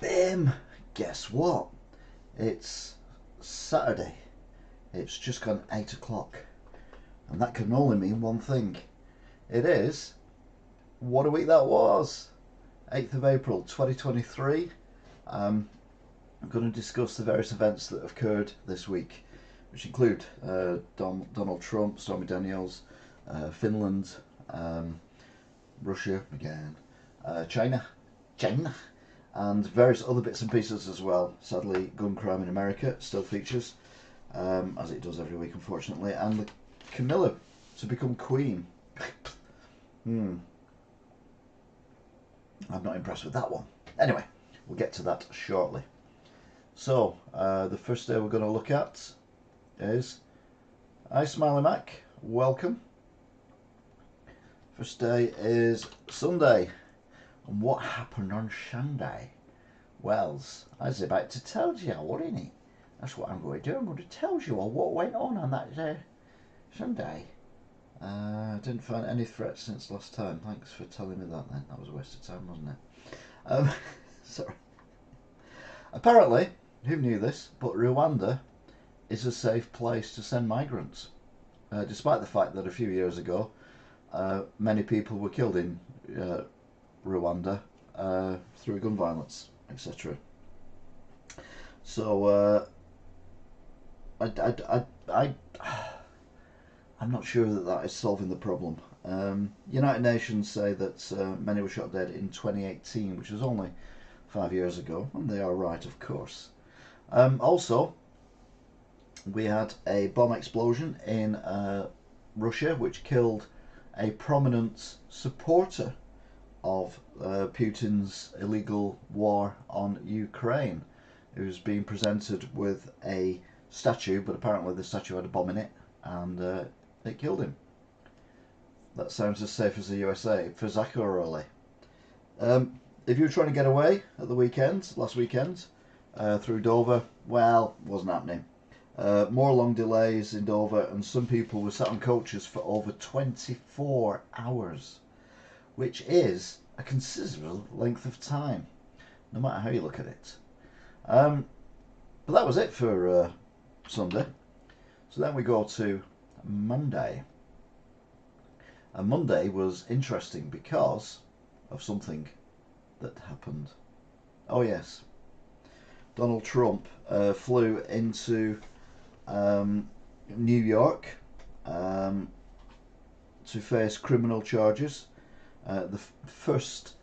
Bim! Guess what? It's Saturday. It's just gone 8 o'clock. And that can only mean one thing. It is, what a week that was! 8th of April 2023. I'm going to discuss the various events that have occurred this week, which include Donald Trump, Stormy Daniels, Finland, Russia again, China, and various other bits and pieces as well. Sadly, gun crime in America still features, as it does every week, unfortunately, and the Camilla to become queen. I'm not impressed with that one. Anyway, we'll get to that shortly. So, the first day we're going to look at is, hi Smiley Mac, welcome. First day is Sunday. And what happened on Sunday? Wells, I was about to tell you, wasn't it? That's what I'm going to do. I'm going to tell you all what went on that Sunday. I didn't find any threats since last time. Thanks for telling me that then. That was a waste of time, wasn't it? Sorry. Apparently, who knew this, but Rwanda is a safe place to send migrants. Despite the fact that a few years ago, many people were killed in Rwanda through gun violence, etc. So I'm not sure that is solving the problem. United Nations say that many were shot dead in 2018, which was only 5 years ago, and they are right, of course. Also, we had a bomb explosion in Russia, which killed a prominent supporter of Putin's illegal war on Ukraine, who's being presented with a statue, but apparently the statue had a bomb in it, and it killed him. That sounds as safe as the USA for Zakaroli. If you were trying to get away at the weekend, last weekend, through Dover, well, wasn't happening. More long delays in Dover, and some people were sat on coaches for over 24 hours, which is a considerable length of time, no matter how you look at it. But that was it for Sunday. So then we go to Monday. And Monday was interesting because of something that happened. Oh yes, Donald Trump flew into New York to face criminal charges. The first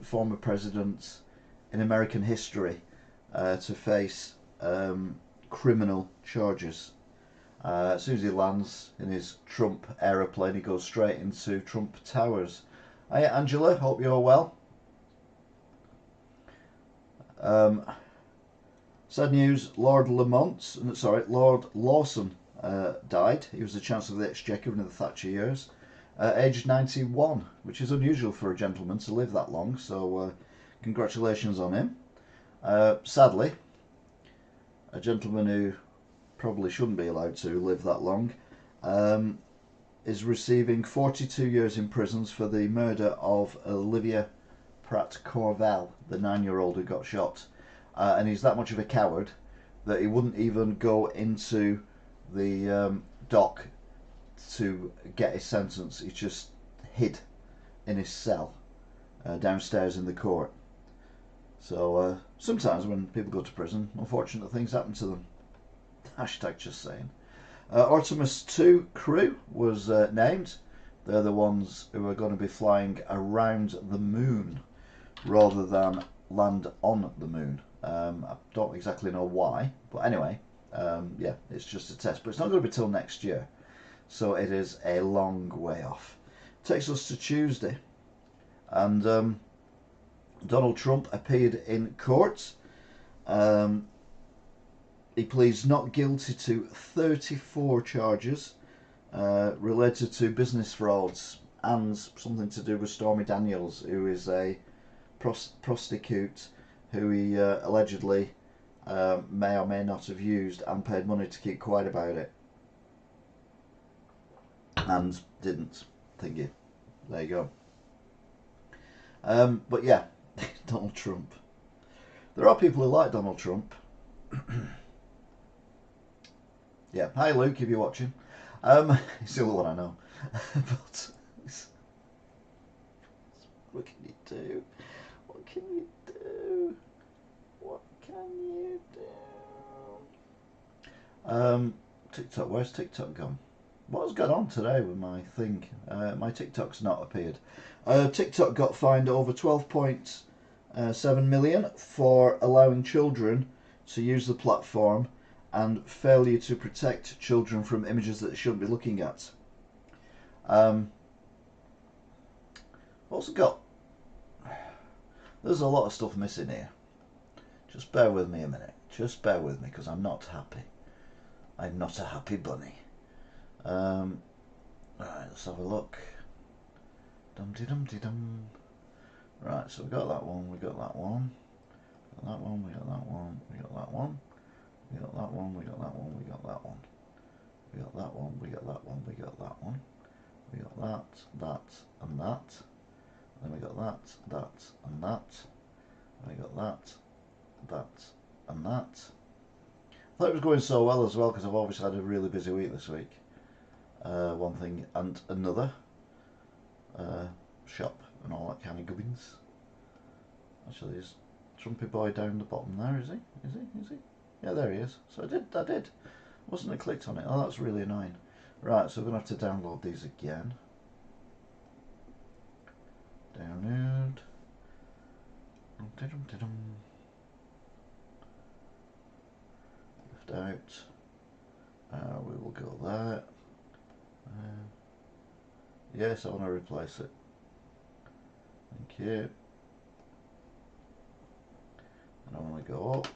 former president in American history to face criminal charges. As soon as he lands in his Trump aeroplane, he goes straight into Trump Towers. Hi Angela, hope you're well. Sad news, Lord Lawson died. He was the Chancellor of the Exchequer in the Thatcher years, aged 91, which is unusual for a gentleman to live that long, so congratulations on him. Sadly, a gentleman who probably shouldn't be allowed to live that long is receiving 42 years in prison for the murder of Olivia Pratt Corvell, the 9-year-old who got shot. And he's that much of a coward that he wouldn't even go into the dock to get his sentence. He just hid in his cell downstairs in the court. So sometimes when people go to prison, unfortunate things happen to them. Hashtag just saying. Artemis 2 crew was named. They're the ones who are going to be flying around the moon rather than land on the moon. I don't exactly know why, but anyway, yeah, it's just a test. But it's not going to be till next year, so it is a long way off. Takes us to Tuesday, and Donald Trump appeared in court. He pleads not guilty to 34 charges related to business frauds and something to do with Stormy Daniels, who is a prostitute who he allegedly may or may not have used and paid money to keep quiet about it. And didn't. Thank you. There you go. But yeah, Donald Trump. There are people who like Donald Trump. Yeah, hi Luke, if you're watching. He's the only one I know. But what can you do? What can you do? What can you do? TikTok, where's TikTok gone? What has gone on today with my thing? My TikTok's not appeared. TikTok got fined over 12.7 million for allowing children to use the platform and failure to protect children from images that they shouldn't be looking at. Also got... There's a lot of stuff missing here. Just bear with me a minute. Just bear with me, because I'm not happy. I'm not a happy bunny. Alright, let's have a look. Dum-de-dum-de-dum. Right, so we got that one, we got that one. We got that one, we got that one, we got that one. We got that one, we got that one, we got that one. We got that one, we got that one, we got that one. We got that, and that. Then we got that, and that. And we got that, and that. I thought it was going so well as well, because I've obviously had a really busy week this week. One thing and another. Shop and all that kind of gubbins. Actually, there's Trumpy boy down the bottom there, is he? Is he? Yeah, there he is. So I did. Wasn't I clicked on it? Oh, that's really annoying. Right, so we're going to have to download these again. Download. Left out. We will go there. Yes, I want to replace it. Thank you. And I want to go up.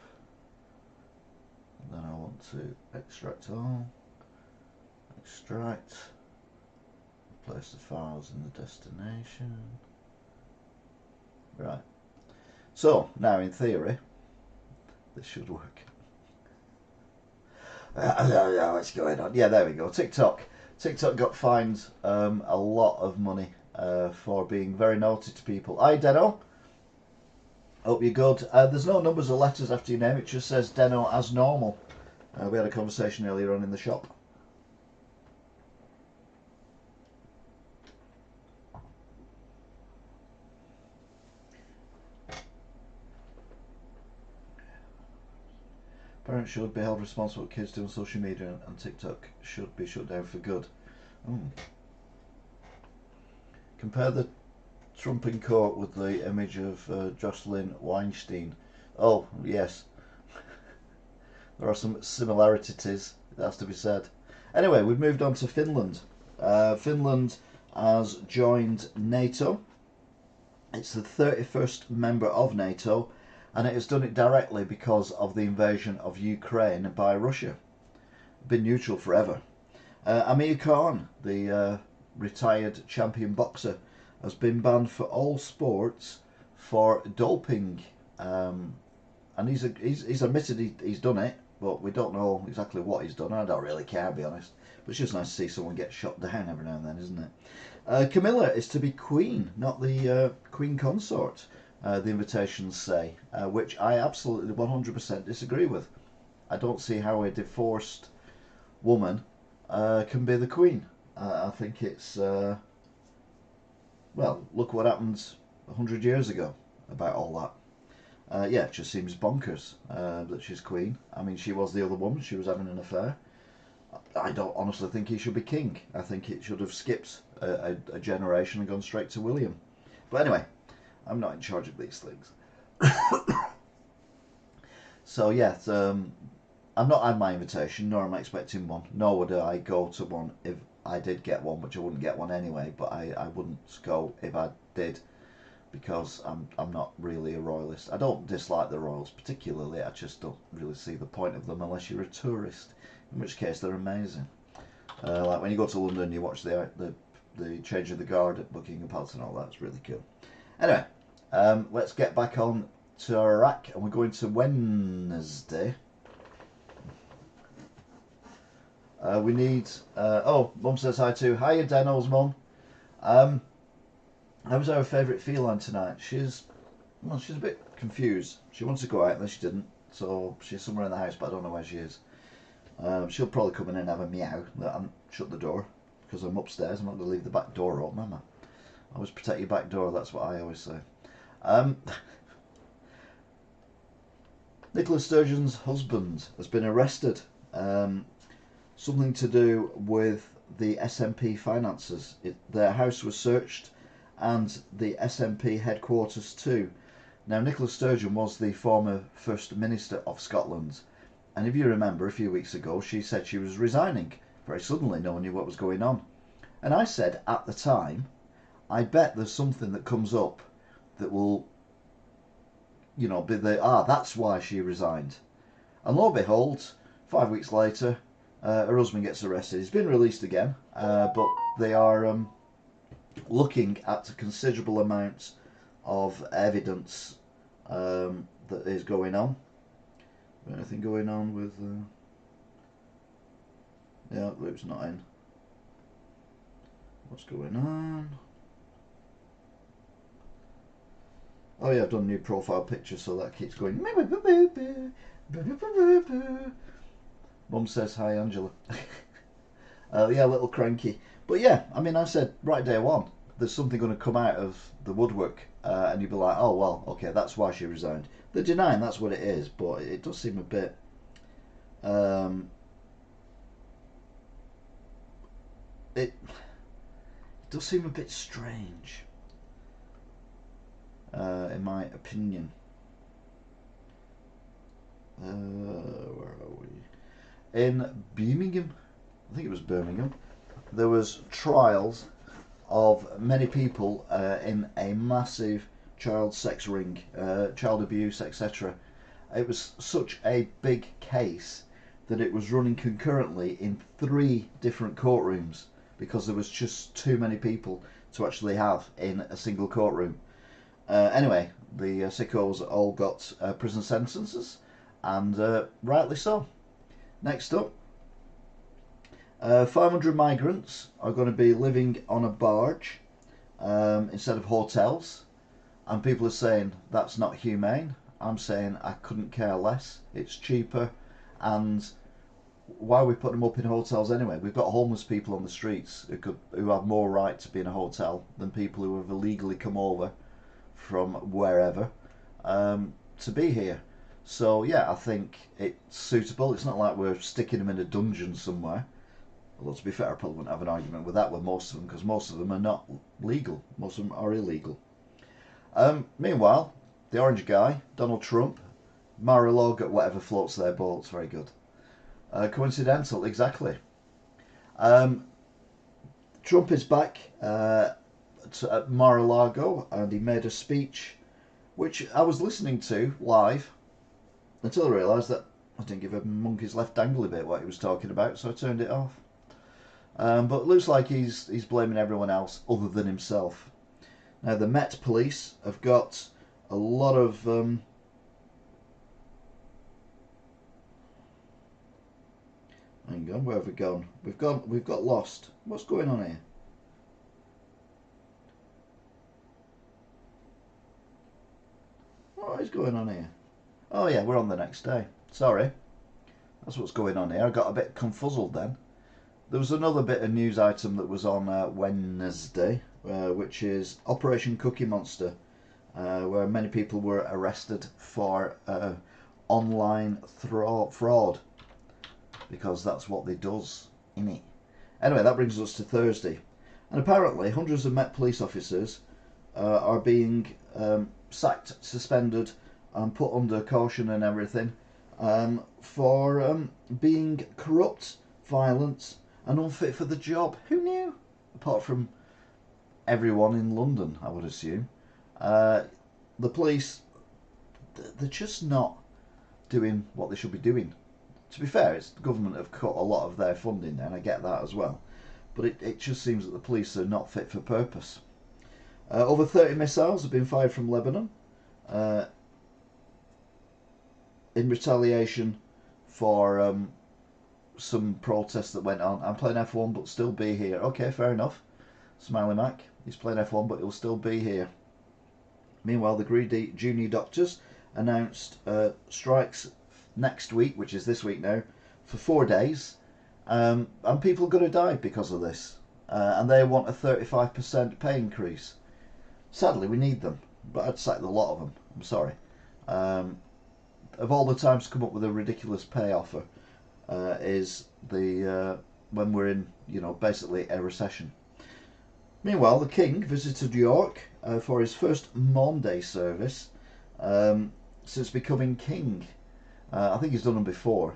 And then I want to extract all. Extract. Place the files in the destination. Right. So, now in theory, this should work. I don't know what's going on. Yeah, there we go. TikTok got fined a lot of money for being very naughty to people. Hi, Deno. Hope you're good. There's no numbers or letters after your name. It just says Deno as normal. We had a conversation earlier on in the shop. Parents should be held responsible for kids doing social media, and TikTok should be shut down for good. Compare the Trump in court with the image of Jocelyn Weinstein. Oh, yes. There are some similarities, it has to be said. Anyway, we've moved on to Finland. Finland has joined NATO. It's the 31st member of NATO, and it has done it directly because of the invasion of Ukraine by Russia. Been neutral forever. Amir Khan, the retired champion boxer, has been banned for all sports for doping, and he's admitted he's done it, but we don't know exactly what he's done. I don't really care, to be honest. But it's just nice to see someone get shot down every now and then, isn't it? Camilla is to be queen, not the queen consort, the invitations say, which I absolutely 100% disagree with. I don't see how a divorced woman can be the queen. I think it's... well, look what happened 100 years ago about all that. Yeah, it just seems bonkers that she's queen. I mean, she was the other woman. She was having an affair. I don't honestly think he should be king. I think it should have skipped a generation and gone straight to William. But anyway, I'm not in charge of these things. So yeah, I've not had my invitation, nor am I expecting one. Nor would I go to one if I did get one, which I wouldn't get one anyway. But I wouldn't go if I did, because I'm not really a royalist. I don't dislike the royals particularly. I just don't really see the point of them unless you're a tourist, in which case they're amazing. Like when you go to London, you watch the change of the guard at Buckingham Palace and all that. It's really cool. Anyway, let's get back on to Iraq, and we're going to Wednesday. We need... oh, Mum says hi too. Hiya, Deno's mum. How was our favourite feline tonight? She's Well, she's a bit confused. She wanted to go out and then she didn't. So she's somewhere in the house, but I don't know where she is. She'll probably come in and have a meow that I shut the door because I'm upstairs. I'm not going to leave the back door open, am I? Always protect your back door. That's what I always say. Um, Nicola Sturgeon's husband has been arrested. Something to do with the SNP finances. Their house was searched and the SNP headquarters too. Now, Nicola Sturgeon was the former First Minister of Scotland, and if you remember a few weeks ago she said she was resigning very suddenly. No one knew what was going on, and I said at the time, I bet there's something that comes up that will, you know, be that's why she resigned. And lo and behold, 5 weeks later, her husband gets arrested. He's been released again, but they are looking at considerable amounts of evidence that is going on. Anything going on with? Yeah, Luke's not in. What's going on? Oh yeah, I've done a new profile picture, so that keeps going. Mum says hi, Angela. Yeah, a little cranky. But yeah, I mean, I said right day one, there's something going to come out of the woodwork, and you'd be like, oh well, okay, that's why she resigned. They're denying that's what it is, but it does seem a bit. It does seem a bit strange, in my opinion. Where are we? In Birmingham, I think it was Birmingham. There was trials of many people in a massive child sex ring, child abuse, etc. It was such a big case that it was running concurrently in 3 different courtrooms because there was just too many people to actually have in a single courtroom. Anyway, the sickos all got prison sentences, and rightly so. Next up, 500 migrants are going to be living on a barge instead of hotels, and people are saying that's not humane. I'm saying I couldn't care less. It's cheaper, and why are we putting them up in hotels anyway? We've got homeless people on the streets who have more right to be in a hotel than people who have illegally come over from wherever to be here. So yeah, I think it's suitable. It's not like we're sticking them in a dungeon somewhere. Although to be fair, I probably wouldn't have an argument with that with most of them, because most of them are not legal. Most of them are illegal. Meanwhile, the orange guy, Donald Trump, Mar-a-Lago, whatever floats their boats, very good. Coincidental, exactly. Trump is back at Mar-a-Lago, and he made a speech which I was listening to live until I realised that I didn't give a monkey's left dangly bit what he was talking about, so I turned it off. But it looks like he's blaming everyone else other than himself. Now the Met Police have got a lot of hang on, where have we gone? We've got lost. What's going on here? What is going on here? Oh yeah, we're on the next day. Sorry. That's what's going on here. I got a bit confuzzled then. There was another bit of news item that was on Wednesday, which is Operation Cookie Monster, where many people were arrested for online fraud, because that's what they does, innit? Anyway, that brings us to Thursday, and apparently hundreds of Met police officers are being sacked, suspended, and put under caution and everything for being corrupt, violent, and unfit for the job. Who knew? Apart from everyone in London, I would assume. The police, they're just not doing what they should be doing. To be fair, it's the government have cut a lot of their funding there, and I get that as well. But it just seems that the police are not fit for purpose. Over 30 missiles have been fired from Lebanon in retaliation for some protests that went on. I'm playing F1 but still be here. Okay, fair enough. Smiley Mac, he's playing F1 but he'll still be here. Meanwhile, the greedy junior doctors announced strikes next week, which is this week now, for 4 days, and people are going to die because of this. And they want a 35% pay increase. Sadly, we need them, but I'd sack the lot of them. I'm sorry. Of all the times to come up with a ridiculous pay offer, is the when we're in, basically a recession. Meanwhile, the King visited York for his first Maundy service since becoming king. I think he's done them before.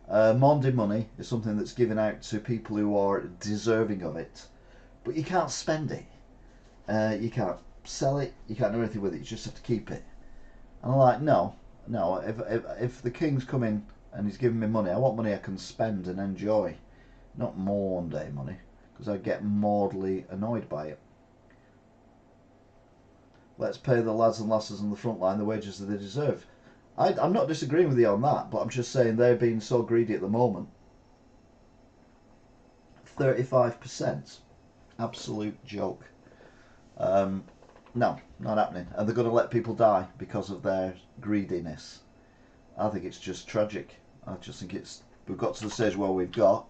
Maundy money is something that's given out to people who are deserving of it, but you can't spend it. You can't sell it. You can't do anything with it. You just have to keep it. And I'm like, no. If the King's come in and he's giving me money, I want money I can spend and enjoy, not Maundy money, because I get maudly annoyed by it. Let's pay the lads and lasses on the front line the wages that they deserve. I'm not disagreeing with you on that, but I'm just saying they're being so greedy at the moment. 35%. Absolute joke. No, not happening. And they're going to let people die because of their greediness. I think it's just tragic. I just think we've got to the stage where we've got,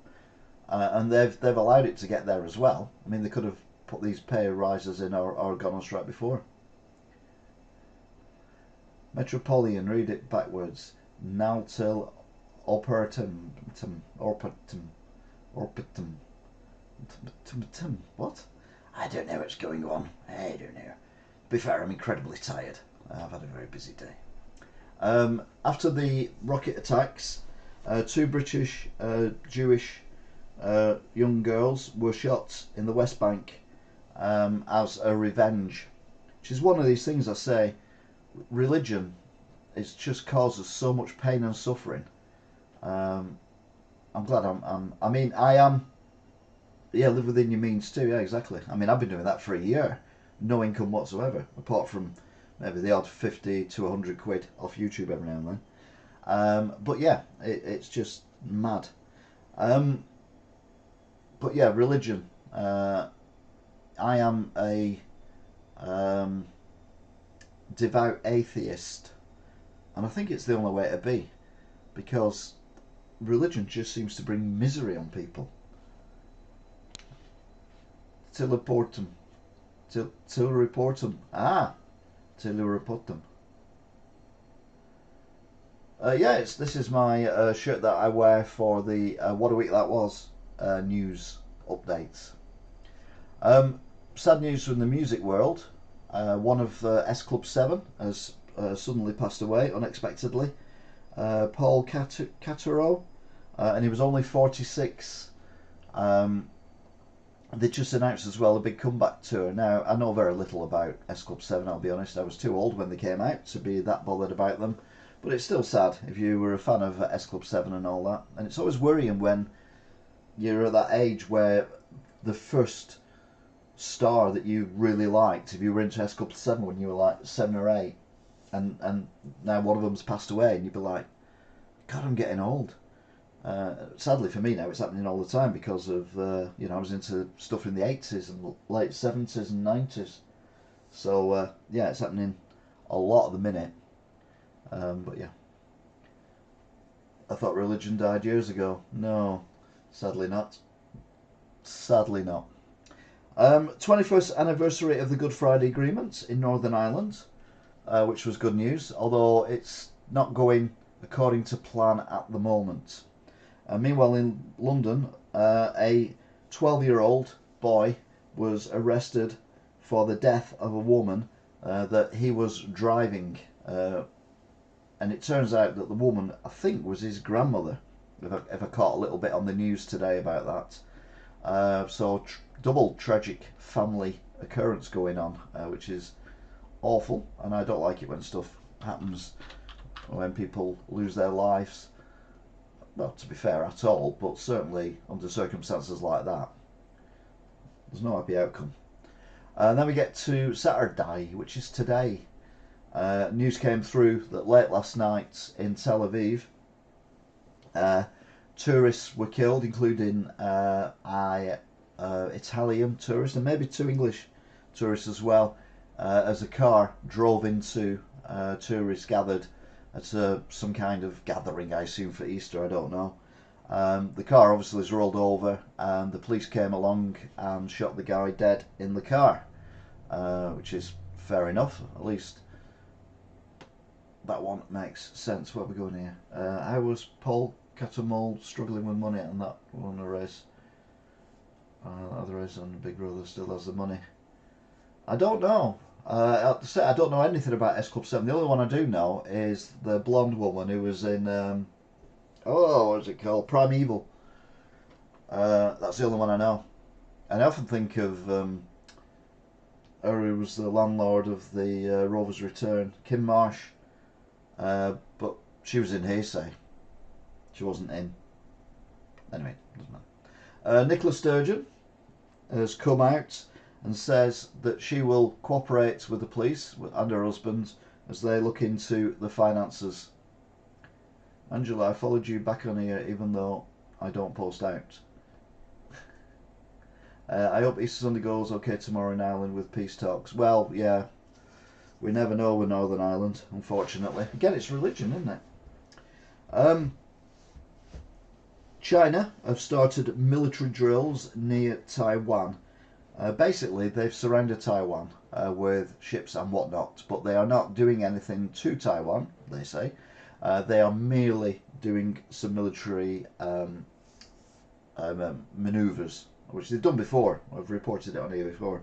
and they've allowed it to get there as well. I mean, they could have put these pay rises in or gone on strike before. Metropolitan, read it backwards. Nautil operatum. What? I don't know what's going on. I don't know. To be fair, I'm incredibly tired. I've had a very busy day. After the rocket attacks, 2 British Jewish young girls were shot in the West Bank as a revenge. Which is one of these things I say, religion just causes so much pain and suffering. I'm glad I am. Yeah, live within your means too. Yeah, exactly. I mean, I've been doing that for a year, no income whatsoever, apart from maybe the odd 50 to 100 quid off YouTube every now and then. But yeah, it's just mad. But yeah, religion. I am a devout atheist, and I think it's the only way to be, because religion just seems to bring misery on people. Teleportum. Telereportum. Telereportum. This is my shirt that I wear for the What a Week That Was news updates. Sad news from the music world. One of S Club 7 has suddenly passed away unexpectedly. Paul Catero, and he was only 46. They just announced as well a big comeback tour. Now, I know very little about S Club 7, I'll be honest. I was too old when they came out to be that bothered about them. But it's still sad if you were a fan of S Club 7 and all that. And it's always worrying when you're at that age where the first star that you really liked, if you were into S Club 7 when you were like 7 or 8, and now one of them's passed away, and you'd be like, God, I'm getting old. Sadly for me now, it's happening all the time because of, I was into stuff in the 80s and late 70s and 90s. So, yeah, it's happening a lot at the minute. But yeah. I thought religion died years ago. No, sadly not. Sadly not. 21st anniversary of the Good Friday Agreement in Northern Ireland, which was good news, although it's not going according to plan at the moment. Meanwhile, in London, a 12-year-old boy was arrested for the death of a woman that he was driving. And it turns out that the woman, I think, was his grandmother, if I caught a little bit on the news today about that. So double tragic family occurrence going on, which is awful, and I don't like it when stuff happens, when people lose their lives. Well, to be fair, at all, but certainly under circumstances like that, there's no happy outcome. And then we get to Saturday, which is today. News came through that late last night in Tel Aviv, tourists were killed, including Italian tourists and maybe 2 English tourists as well, as a car drove into tourists gathered at some kind of gathering, I assume for Easter, I don't know. The car obviously was rolled over and the police came along and shot the guy dead in the car, which is fair enough, at least that one makes sense. Where are we going here? How was Paul Catamol struggling with money and that won a race? Other race and Big Brother still has the money. I don't know. I have to say, I don't know anything about S Club 7. The only one I do know is the blonde woman who was in, what is it called? Primeval. That's the only one I know. And I often think of her who was the landlord of the Rover's Return, Kim Marsh. But she was in Hearsay. She wasn't in. Anyway, doesn't matter. Nicola Sturgeon has come out and says that she will cooperate with the police and her husband as they look into the finances. Angela, I followed you back on here even though I don't post out. I hope Easter Sunday goes okay tomorrow in Ireland with peace talks. Well, yeah, we never know with Northern Ireland, unfortunately. Again, it's religion, isn't it? China have started military drills near Taiwan. Basically, they've surrounded Taiwan with ships and whatnot, but they are not doing anything to Taiwan, they say. They are merely doing some military manoeuvres, which they've done before. I've reported it on here before.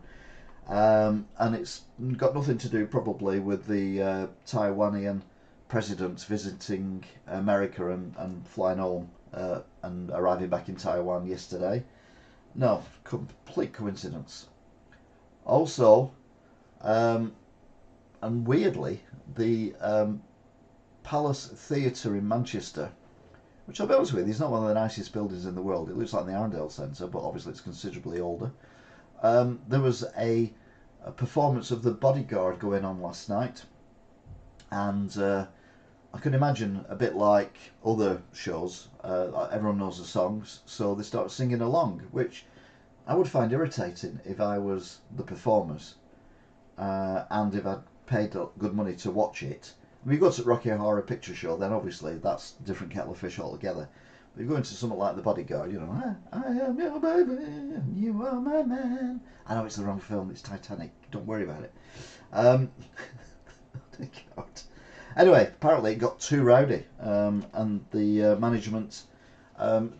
And it's got nothing to do probably with the Taiwanian president visiting America and flying home and arriving back in Taiwan yesterday. No, complete coincidence. Also, and weirdly, the Palace Theatre in Manchester, which I'll be honest with, is not one of the nicest buildings in the world. It looks like the Arndale Centre, but obviously it's considerably older. There was a performance of The Bodyguard going on last night, and I can imagine a bit like other shows, everyone knows the songs, so they start singing along, which I would find irritating if I was the performers and if I'd paid good money to watch it. If you go to Rocky Horror Picture Show, then obviously that's a different kettle of fish altogether. But if you go into something like The Bodyguard, you know, I am your baby and you are my man. I know it's the wrong film, it's Titanic, don't worry about it. God. Anyway, apparently it got too rowdy, and the management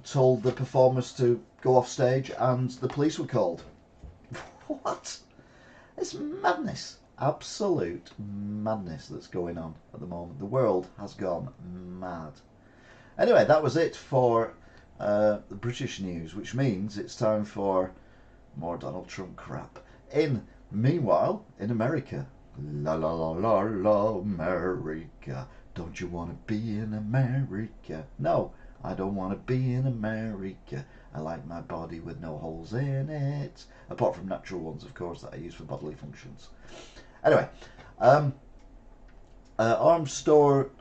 told the performers to go off stage and the police were called. What? It's madness. Absolute madness that's going on at the moment. The world has gone mad. Anyway, that was it for the British news, which means it's time for more Donald Trump crap. Meanwhile, in America, la la la la la, America. Don't you want to be in America? No, I don't want to be in America. I like my body with no holes in it. Apart from natural ones, of course, that I use for bodily functions. Anyway, armed store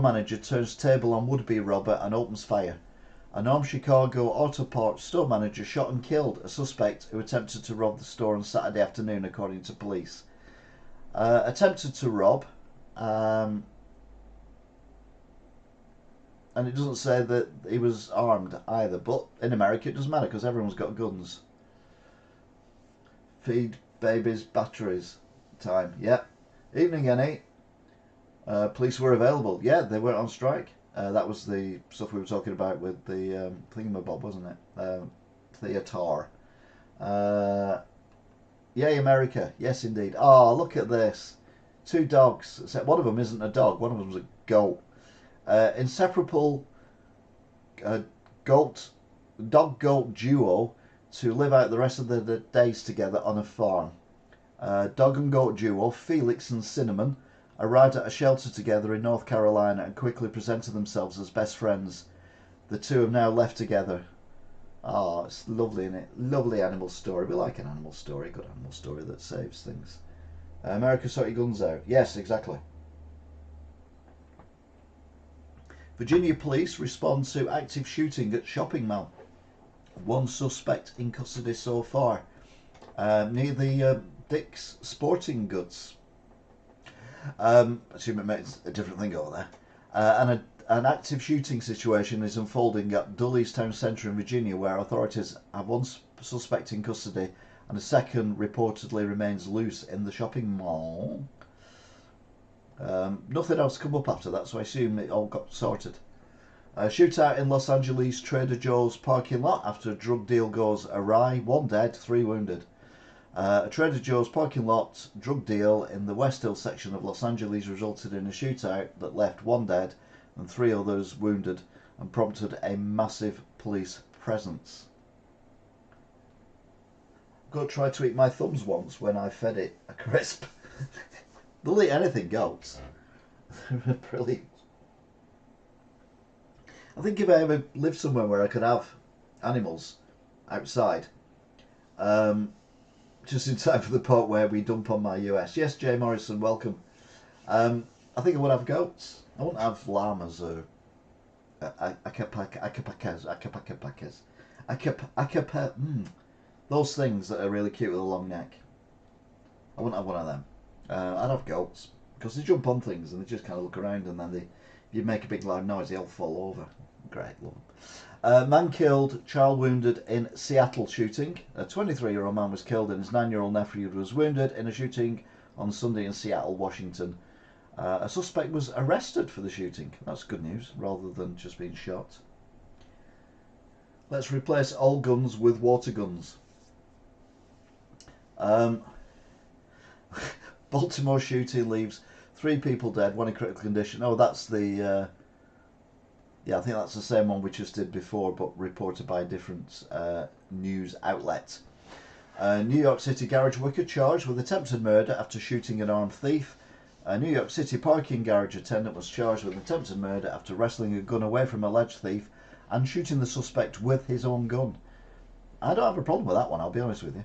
manager turns table on would-be robber and opens fire. An armed Chicago auto parts store manager shot and killed a suspect who attempted to rob the store on Saturday afternoon, according to police. Attempted to rob, and it doesn't say that he was armed either, but in America it doesn't matter because everyone's got guns. Feed babies batteries time. Yep. Evening, Annie. Police were available. Yeah, they weren't on strike. That was the stuff we were talking about with the thingamabob, wasn't it? Theater. Yay, America. Yes, indeed. Oh, look at this. Two dogs. Except one of them isn't a dog. One of them's a goat. Inseparable dog-goat duo to live out the rest of the days together on a farm. Dog and goat duo, Felix and Cinnamon, arrived at a shelter together in North Carolina and quickly presented themselves as best friends. The two have now left together. Oh, it's lovely, isn't it? Lovely animal story. We like an animal story, good animal story that saves things. America, sort your guns out. Yes, exactly. Virginia police respond to active shooting at shopping mall. One suspect in custody so far. Near the Dick's Sporting Goods. Assume it makes a different thing over there. An active shooting situation is unfolding at Dulles Town Centre in Virginia, where authorities have one suspect in custody and a second reportedly remains loose in the shopping mall. Nothing else come up after that, so I assume it all got sorted. A shootout in Los Angeles Trader Joe's parking lot after a drug deal goes awry. 1 dead, 3 wounded. A Trader Joe's parking lot drug deal in the West Hill section of Los Angeles resulted in a shootout that left 1 dead and 3 others wounded and prompted a massive police presence. Goat tried to eat my thumbs once when I fed it a crisp. They'll eat anything, goats. They're brilliant. I think if I ever lived somewhere where I could have animals outside, just in time for the part where we dump on my US. Yes, Jay Morrison, welcome. I think I would have goats. I wouldn't have llamas or those things that are really cute with a long neck. I wouldn't have one of them. I'd have goats because they jump on things and they just kind of look around, and then if you make a big loud noise, they all fall over. Great, love them. Man killed, child wounded in Seattle shooting. A 23-year-old man was killed and his 9-year-old nephew was wounded in a shooting on Sunday in Seattle, Washington. A suspect was arrested for the shooting. That's good news, rather than just being shot. Let's replace all guns with water guns. Baltimore shooting leaves 3 people dead, 1 in critical condition. Oh, that's the... yeah, I think that's the same one we just did before, but reported by a different news outlet. New York City garage worker charged with attempted murder after shooting an armed thief. A New York City parking garage attendant was charged with attempted murder after wresting a gun away from an alleged thief and shooting the suspect with his own gun. I don't have a problem with that one, I'll be honest with you.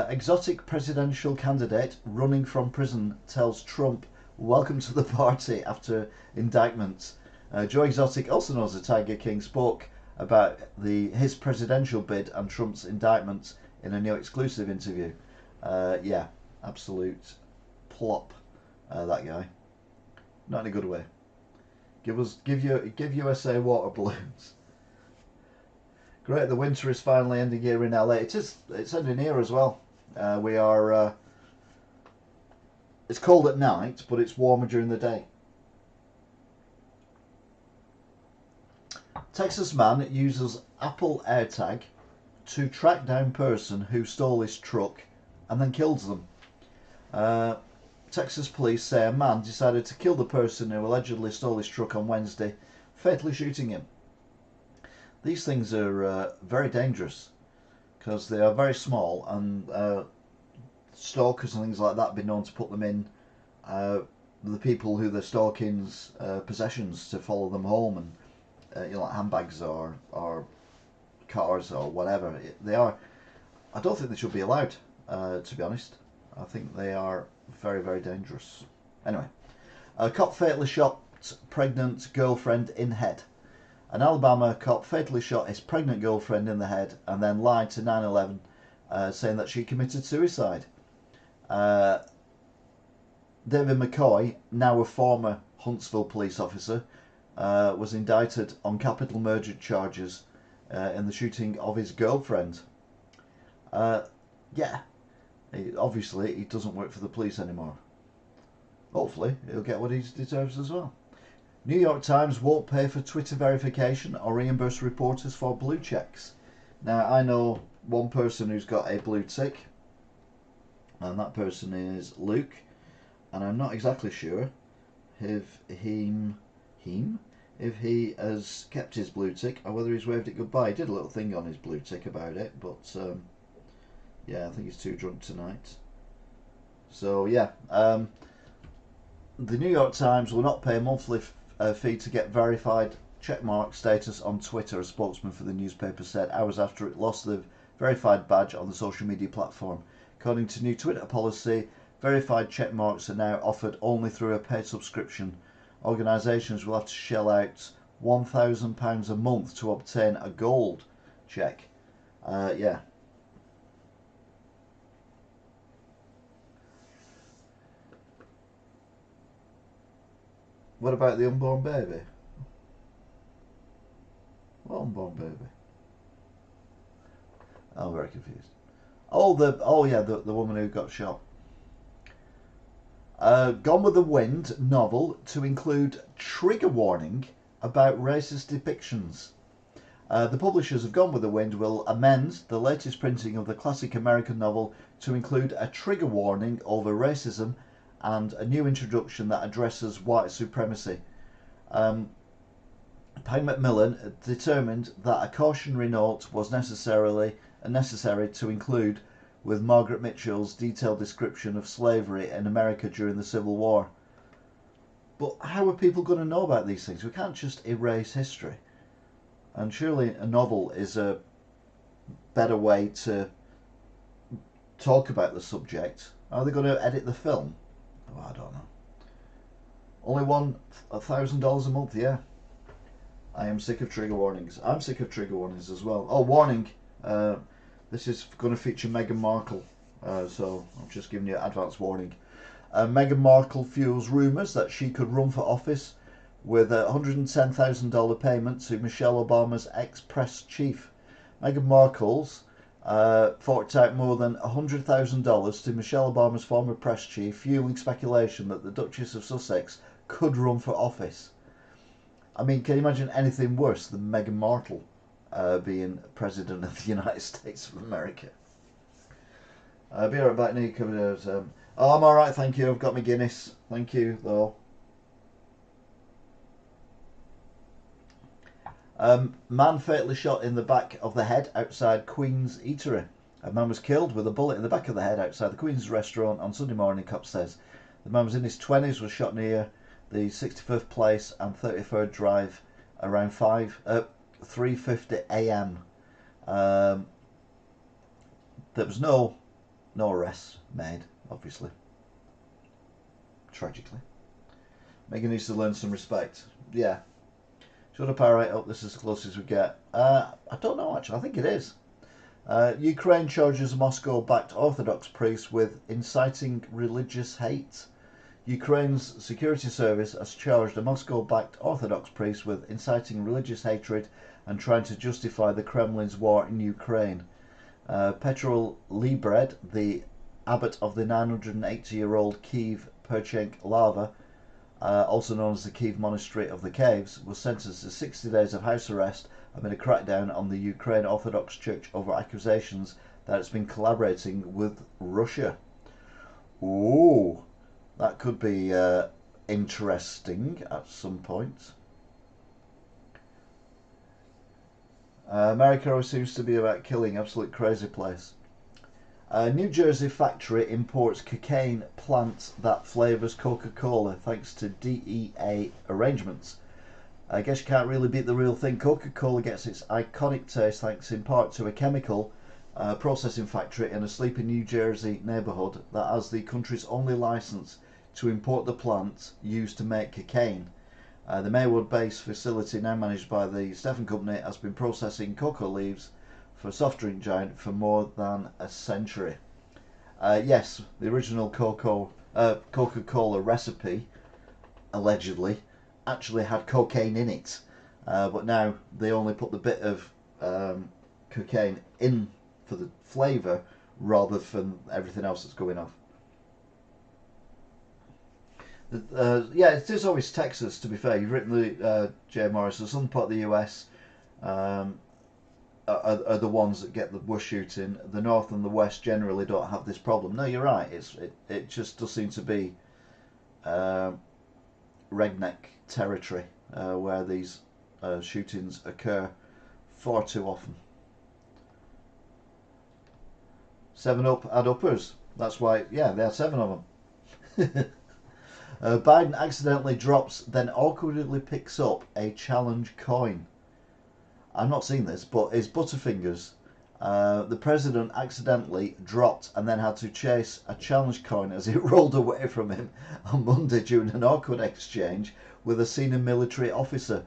Exotic presidential candidate running from prison tells Trump welcome to the party after indictment. Joe Exotic, also known as the Tiger King, spoke about his presidential bid and Trump's indictment in a new exclusive interview. Yeah, absolute plop, that guy. Not in a good way. Give USA water balloons. Great, the winter is finally ending here in LA. It's ending here as well. We are. It's cold at night, but it's warmer during the day. Texas man uses Apple AirTag to track down person who stole his truck and then kills them. Texas police say a man decided to kill the person who allegedly stole his truck on Wednesday, fatally shooting him. These things are very dangerous because they are very small, and stalkers and things like that have been known to put them in the people who they're stalking's possessions to follow them home, and like handbags or cars or whatever. They are. I don't think they should be allowed, to be honest. I think they are very, very dangerous. Anyway, a cop fatally shot pregnant girlfriend in head. An Alabama cop fatally shot his pregnant girlfriend in the head and then lied to 9/11, saying that she committed suicide. David McCoy, now a former Huntsville police officer, was indicted on capital murder charges in the shooting of his girlfriend. Yeah, obviously he doesn't work for the police anymore. Hopefully he'll get what he deserves as well. New York Times won't pay for Twitter verification or reimburse reporters for blue checks. Now, I know one person who's got a blue tick, and that person is Luke, and I'm not exactly sure if if he has kept his blue tick or whether he's waved it goodbye. He did a little thing on his blue tick about it, but yeah, I think he's too drunk tonight. So yeah, the New York Times will not pay a monthly fee to get verified checkmark status on Twitter, a spokesman for the newspaper said hours after it lost the verified badge on the social media platform. According to new Twitter policy, verified checkmarks are now offered only through a paid subscription. Organisations will have to shell out £1,000 a month to obtain a gold check. Yeah. What about the unborn baby? What unborn baby? I'm very confused. The woman who got shot. Gone with the Wind novel to include trigger warning about racist depictions. The publishers of Gone with the Wind will amend the latest printing of the classic American novel to include a trigger warning over racism and a new introduction that addresses white supremacy. Peg Macmillan determined that a cautionary note was necessary to include with Margaret Mitchell's detailed description of slavery in America during the Civil War. But how are people going to know about these things? We can't just erase history. And surely a novel is a better way to talk about the subject. Are they going to edit the film? Oh, I don't know. Only $1,000 a month, yeah. I am sick of trigger warnings. I'm sick of trigger warnings as well. Oh, warning. This is going to feature Meghan Markle. So I'm just giving you advance warning. Meghan Markle fuels rumours that she could run for office with a $110,000 payment to Michelle Obama's ex-press chief. Meghan Markle's forked out more than $100,000 to Michelle Obama's former press chief, fueling speculation that the Duchess of Sussex could run for office. I mean, can you imagine anything worse than Meghan Markle being President of the United States of America? Be right back, Nick. I'm alright, thank you. I've got my Guinness. Thank you, though. Man fatally shot in the back of the head outside Queen's Eatery. A man was killed with a bullet in the back of the head outside the Queen's restaurant on Sunday morning, cop says. The man was in his 20s, was shot near the 65th Place and 33rd Drive around 3:50 a.m. There was no arrests made, obviously. Tragically. Megan needs to learn some respect. Yeah. Should I pirate up? This is as close as we get. I don't know, actually. I think it is. Ukraine charges a Moscow-backed Orthodox priest with inciting religious hate. Ukraine's security service has charged a Moscow-backed Orthodox priest with inciting religious hatred and trying to justify the Kremlin's war in Ukraine. Petro Libred, the abbot of the 980-year-old Kiev Perchenk Lava, also known as the Kiev Monastery of the Caves, was sentenced to 60 days of house arrest amid a crackdown on the Ukraine Orthodox Church over accusations that it's been collaborating with Russia. Ooh, that could be interesting at some point. America always seems to be about killing, absolute crazy place. A New Jersey factory imports cocaine plant that flavours Coca-Cola thanks to DEA arrangements. I guess you can't really beat the real thing. Coca-Cola gets its iconic taste thanks in part to a chemical processing factory in a sleepy New Jersey neighbourhood that has the country's only licence to import the plant used to make cocaine. The Maywood-based facility, now managed by the Stephen Company, has been processing cocoa leaves for soft drink giant for more than a century. Yes, the original Coca-Cola recipe, allegedly, actually had cocaine in it, but now they only put the bit of cocaine in for the flavour rather than everything else that's going off. Yeah, it is always Texas, to be fair. You've written the Jay Morris. The southern part of the US are the ones that get the worst shooting. The north and the west generally don't have this problem. No, you're right. It just does seem to be redneck territory where these shootings occur far too often. 7-Up had uppers. That's why, yeah, there are 7 of them. Biden accidentally drops, then awkwardly picks up a challenge coin. I've not seen this, but his Butterfingers, the president accidentally dropped and then had to chase a challenge coin as it rolled away from him on Monday during an awkward exchange with a senior military officer.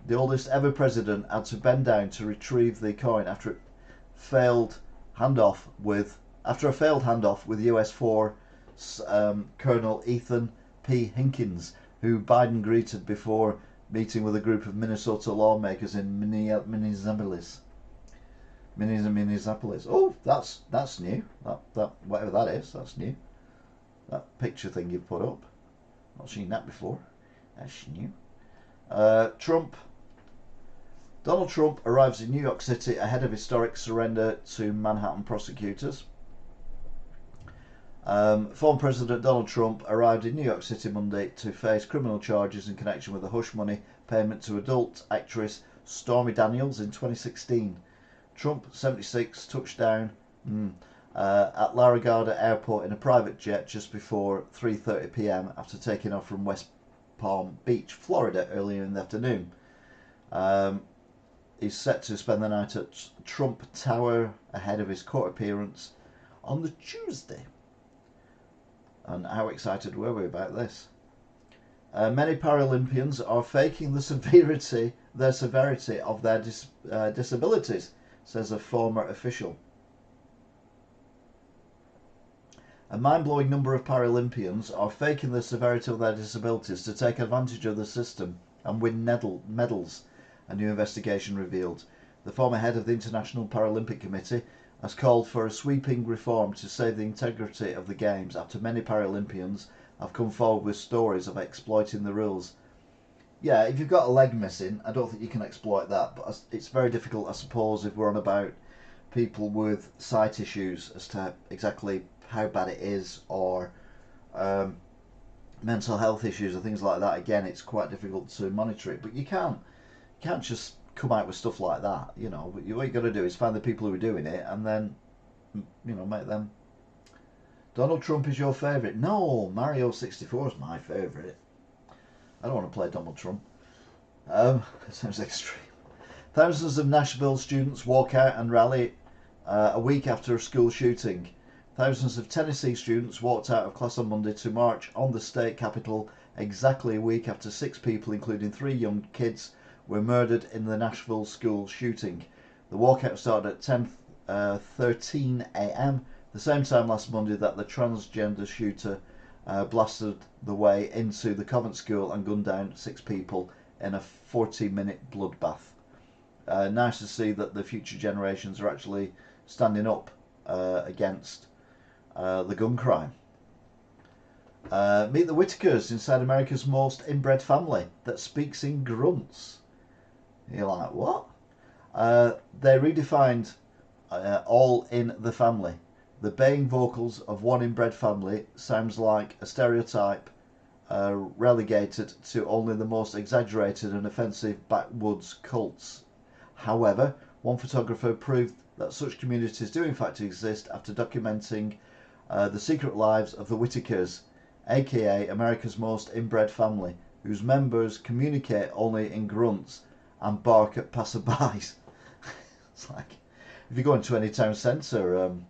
The oldest ever president had to bend down to retrieve the coin after a failed handoff with US 4 Colonel Ethan P. Hinkins who Biden greeted before meeting with a group of Minnesota lawmakers in Minneapolis. Minneapolis. Oh, that's new. That whatever that is, that's new. That picture thing you've put up. Not seen that before. That's new. Donald Trump arrives in New York City ahead of historic surrender to Manhattan prosecutors. Former President Donald Trump arrived in New York City Monday to face criminal charges in connection with a hush money payment to adult actress Stormy Daniels in 2016. Trump, 76, touched down at LaGuardia Airport in a private jet just before 3:30 p.m. after taking off from West Palm Beach, Florida, earlier in the afternoon. He's set to spend the night at Trump Tower ahead of his court appearance on the Tuesday. And how excited were we about this? Many Paralympians are faking the severity of their disabilities, says a former official. A mind-blowing number of Paralympians are faking the severity of their disabilities to take advantage of the system and win medals, a new investigation revealed. The former head of the International Paralympic Committee has called for a sweeping reform to save the integrity of the Games after many Paralympians have come forward with stories of exploiting the rules. Yeah, if you've got a leg missing, I don't think you can exploit that, but it's very difficult, I suppose, if we're on about people with sight issues as to exactly how bad it is, or mental health issues or things like that. Again, it's quite difficult to monitor it, but you can't just come out with stuff like that, you know. What you got to do is find the people who are doing it and then, you know, make them. Donald Trump is your favourite? No, Mario 64 is my favourite. I don't want to play Donald Trump. That sounds extreme. Thousands of Nashville students walk out and rally a week after a school shooting. Thousands of Tennessee students walked out of class on Monday to march on the state capitol exactly a week after 6 people, including 3 young kids, were murdered in the Nashville school shooting. The walkout started at 10:13 a.m., the same time last Monday that the transgender shooter blasted the way into the convent school and gunned down 6 people in a 40-minute bloodbath. Nice to see that the future generations are actually standing up against the gun crime. Meet the Whitakers inside America's most inbred family that speaks in grunts. You're like, what? They redefined all in the family. The baying vocals of one inbred family sounds like a stereotype relegated to only the most exaggerated and offensive backwoods cults. However, one photographer proved that such communities do in fact exist after documenting the secret lives of the Whitakers, aka America's most inbred family, whose members communicate only in grunts and bark at passerbys. It's like, if you go into any town centre, I'm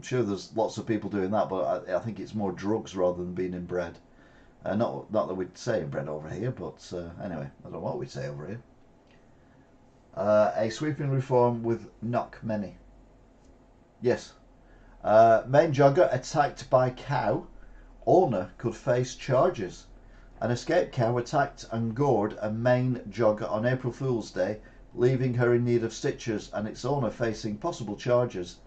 sure there's lots of people doing that, but I think it's more drugs rather than being inbred. Not that we'd say inbred over here, but anyway, I don't know what we'd say over here. A sweeping reform with knock many. Yes. Maine jogger attacked by cow. Owner could face charges. An escaped cow attacked and gored a Maine jogger on April Fool's Day, leaving her in need of stitches and its owner facing possible charges.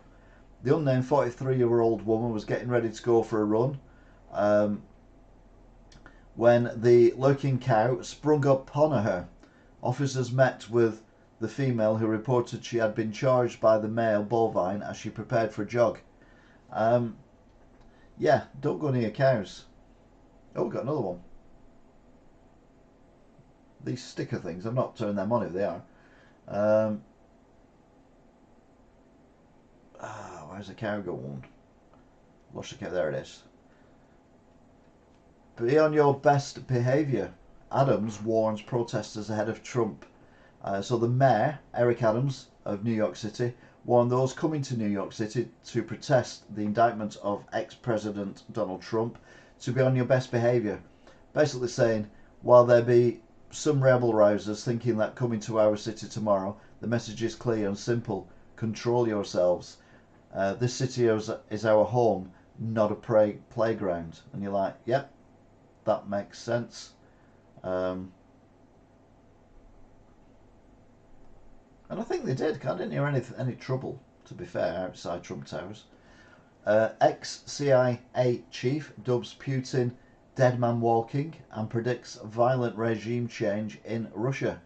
The unnamed 43-year-old woman was getting ready to go for a run when the lurking cow sprung up on her. Officers met with the female, who reported she had been charged by the male bovine as she prepared for a jog. Yeah, don't go near cows. Oh, we've got another one. These sticker things, I'm not turning them on if they are. Where's the cow going? Lost the cow, there it is. Be on your best behaviour. Adams warns protesters ahead of Trump. So the mayor, Eric Adams of New York City, warned those coming to New York City to protest the indictment of ex-President Donald Trump to be on your best behaviour. Basically saying, while there be some rebel rousers thinking that coming to our city tomorrow, the message is clear and simple. Control yourselves. This city is our home, not a playground. And you're like, yep, that makes sense. Um, and I think they did. I didn't hear any trouble, to be fair, outside Trump Towers. Ex-CIA chief dubs Putin dead man walking and predicts violent regime change in Russia.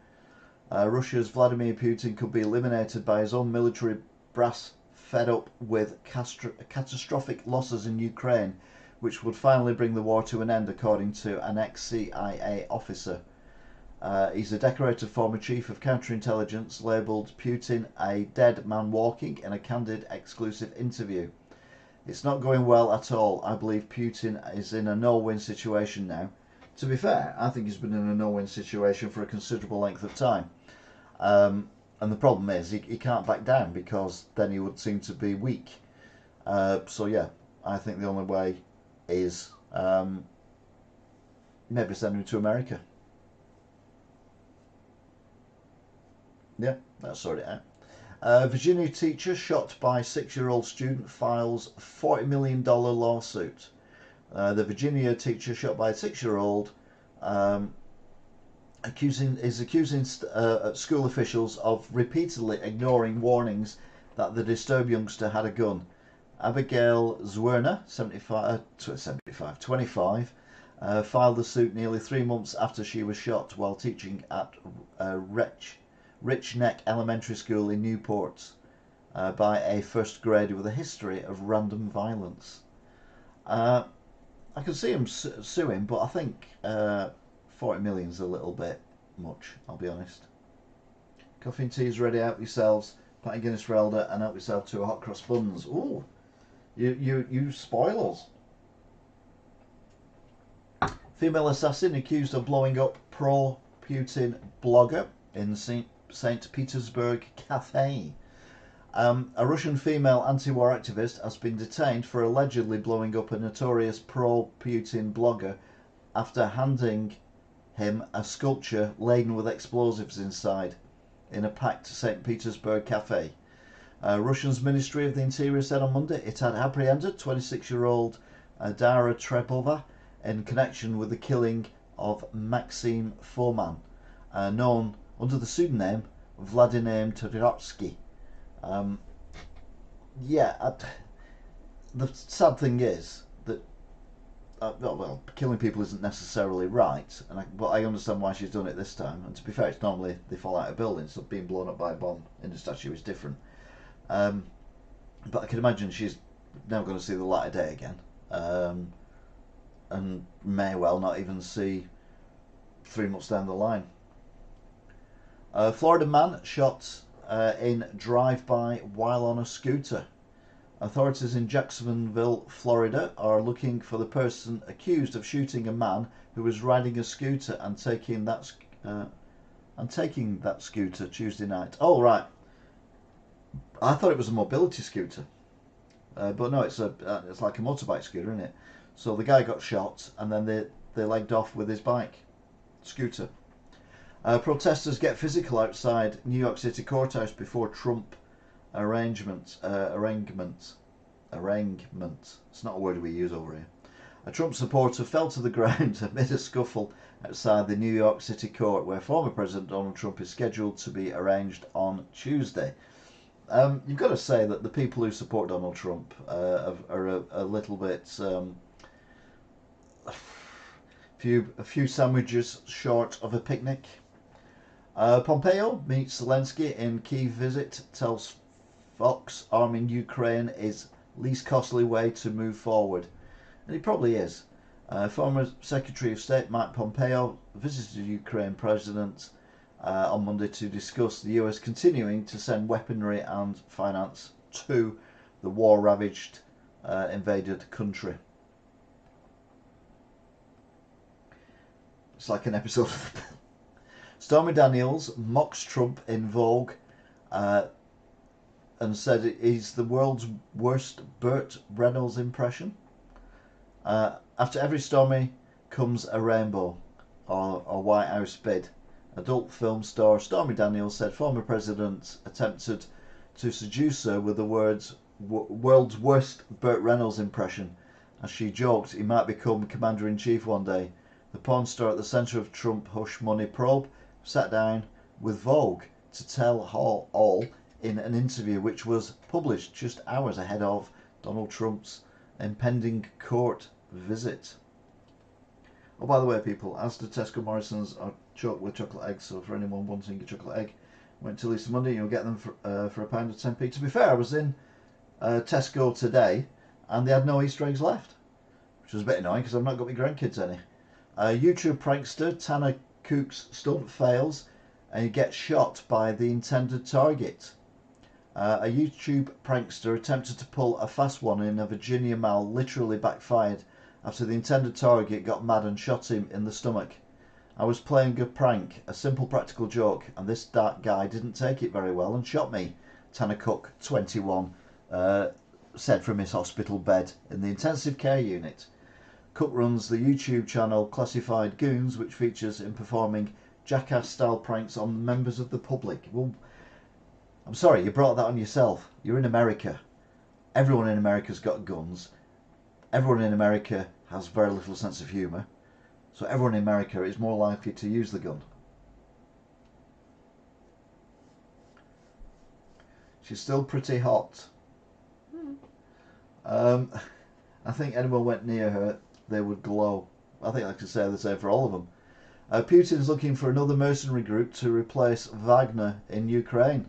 Russia's Vladimir Putin could be eliminated by his own military brass, fed up with catastrophic losses in Ukraine, which would finally bring the war to an end, according to an ex-CIA officer. He's a decorated former chief of counterintelligence, labelled Putin a dead man walking in a candid exclusive interview. It's not going well at all. I believe Putin is in a no-win situation now. To be fair, I think he's been in a no-win situation for a considerable length of time. And the problem is he can't back down, because then he would seem to be weak. So yeah, I think the only way is maybe send him to America. Yeah, that's sort it out. Virginia teacher shot by 6-year-old student files $40 million lawsuit. The Virginia teacher shot by a 6-year-old accusing school officials of repeatedly ignoring warnings that the disturbed youngster had a gun. Abigail Zwerner, 25, filed the suit nearly 3 months after she was shot while teaching at Rich Neck Elementary School in Newport by a first grader with a history of random violence. I can see him suing, but I think 40 million is a little bit much, I'll be honest. Coffee and tea's ready. Help yourselves. Pint of Guinness for Elder, and help yourself to a hot cross buns. Ooh, you spoilers. Female assassin accused of blowing up pro-Putin blogger in St. Petersburg cafe. A Russian female anti-war activist has been detained for allegedly blowing up a notorious pro-Putin blogger after handing him a sculpture laden with explosives inside in a packed St. Petersburg cafe. Russia's Ministry of the Interior said on Monday it had apprehended 26-year-old Dara Trebova in connection with the killing of Maxim Foman, known under the pseudonym Vladimir Trotsky. The sad thing is that well, killing people isn't necessarily right, but I understand why she's done it this time. And to be fair, it's normally they fall out of buildings, so being blown up by a bomb in a statue is different. But I can imagine she's never going to see the light of day again, and may well not even see 3 months down the line. Florida man shot in drive-by while on a scooter. Authorities in Jacksonville, Florida, are looking for the person accused of shooting a man who was riding a scooter and taking that scooter Tuesday night. Oh right, I thought it was a mobility scooter, but no, it's like a motorbike scooter, isn't it? So the guy got shot, and then they legged off with his bike scooter. Protesters get physical outside New York City courthouse before Trump arraignment. It's not a word we use over here. A Trump supporter fell to the ground amid a scuffle outside the New York City court where former President Donald Trump is scheduled to be arraigned on Tuesday. You've got to say that the people who support Donald Trump are a little bit a few sandwiches short of a picnic. Pompeo meets Zelensky in Kyiv visit, tells Fox arming Ukraine is least costly way to move forward. And he probably is. Former Secretary of State Mike Pompeo visited Ukraine President on Monday to discuss the US continuing to send weaponry and finance to the war-ravaged invaded country. It's like an episode of Stormy Daniels mocks Trump in Vogue and said he's the world's worst Burt Reynolds impression. After every Stormy comes a rainbow or White House bid. Adult film star Stormy Daniels said former president attempted to seduce her with the words world's worst Burt Reynolds impression as she joked he might become commander-in-chief one day. the porn star at the centre of Trump hush money probe, sat down with Vogue to tell all in an interview which was published just hours ahead of Donald Trump's impending court visit. Oh, by the way, people, as to Tesco Morrison's are with chocolate eggs, so for anyone wanting a chocolate egg, wait till Easter Monday, you'll get them for a pound of 10p. To be fair, I was in Tesco today, and they had no Easter eggs left, which was a bit annoying because I've not got my grandkids any. YouTube prankster Tanner Cook's stunt fails and he gets shot by the intended target. A YouTube prankster attempted to pull a fast one in a Virginia mall literally backfired after the intended target got mad and shot him in the stomach. I was playing a prank, a simple practical joke, and this dark guy didn't take it very well and shot me, Tanner Cook, 21, said from his hospital bed in the intensive care unit. Cook runs the YouTube channel Classified Goons, which features him performing jackass-style pranks on members of the public. Well, I'm sorry, you brought that on yourself. You're in America. Everyone in America's got guns. Everyone in America has very little sense of humour. So everyone in America is more likely to use the gun. She's still pretty hot. I think anyone went near her, they would glow. I think I could say the same for all of them. Putin's looking for another mercenary group to replace Wagner in Ukraine.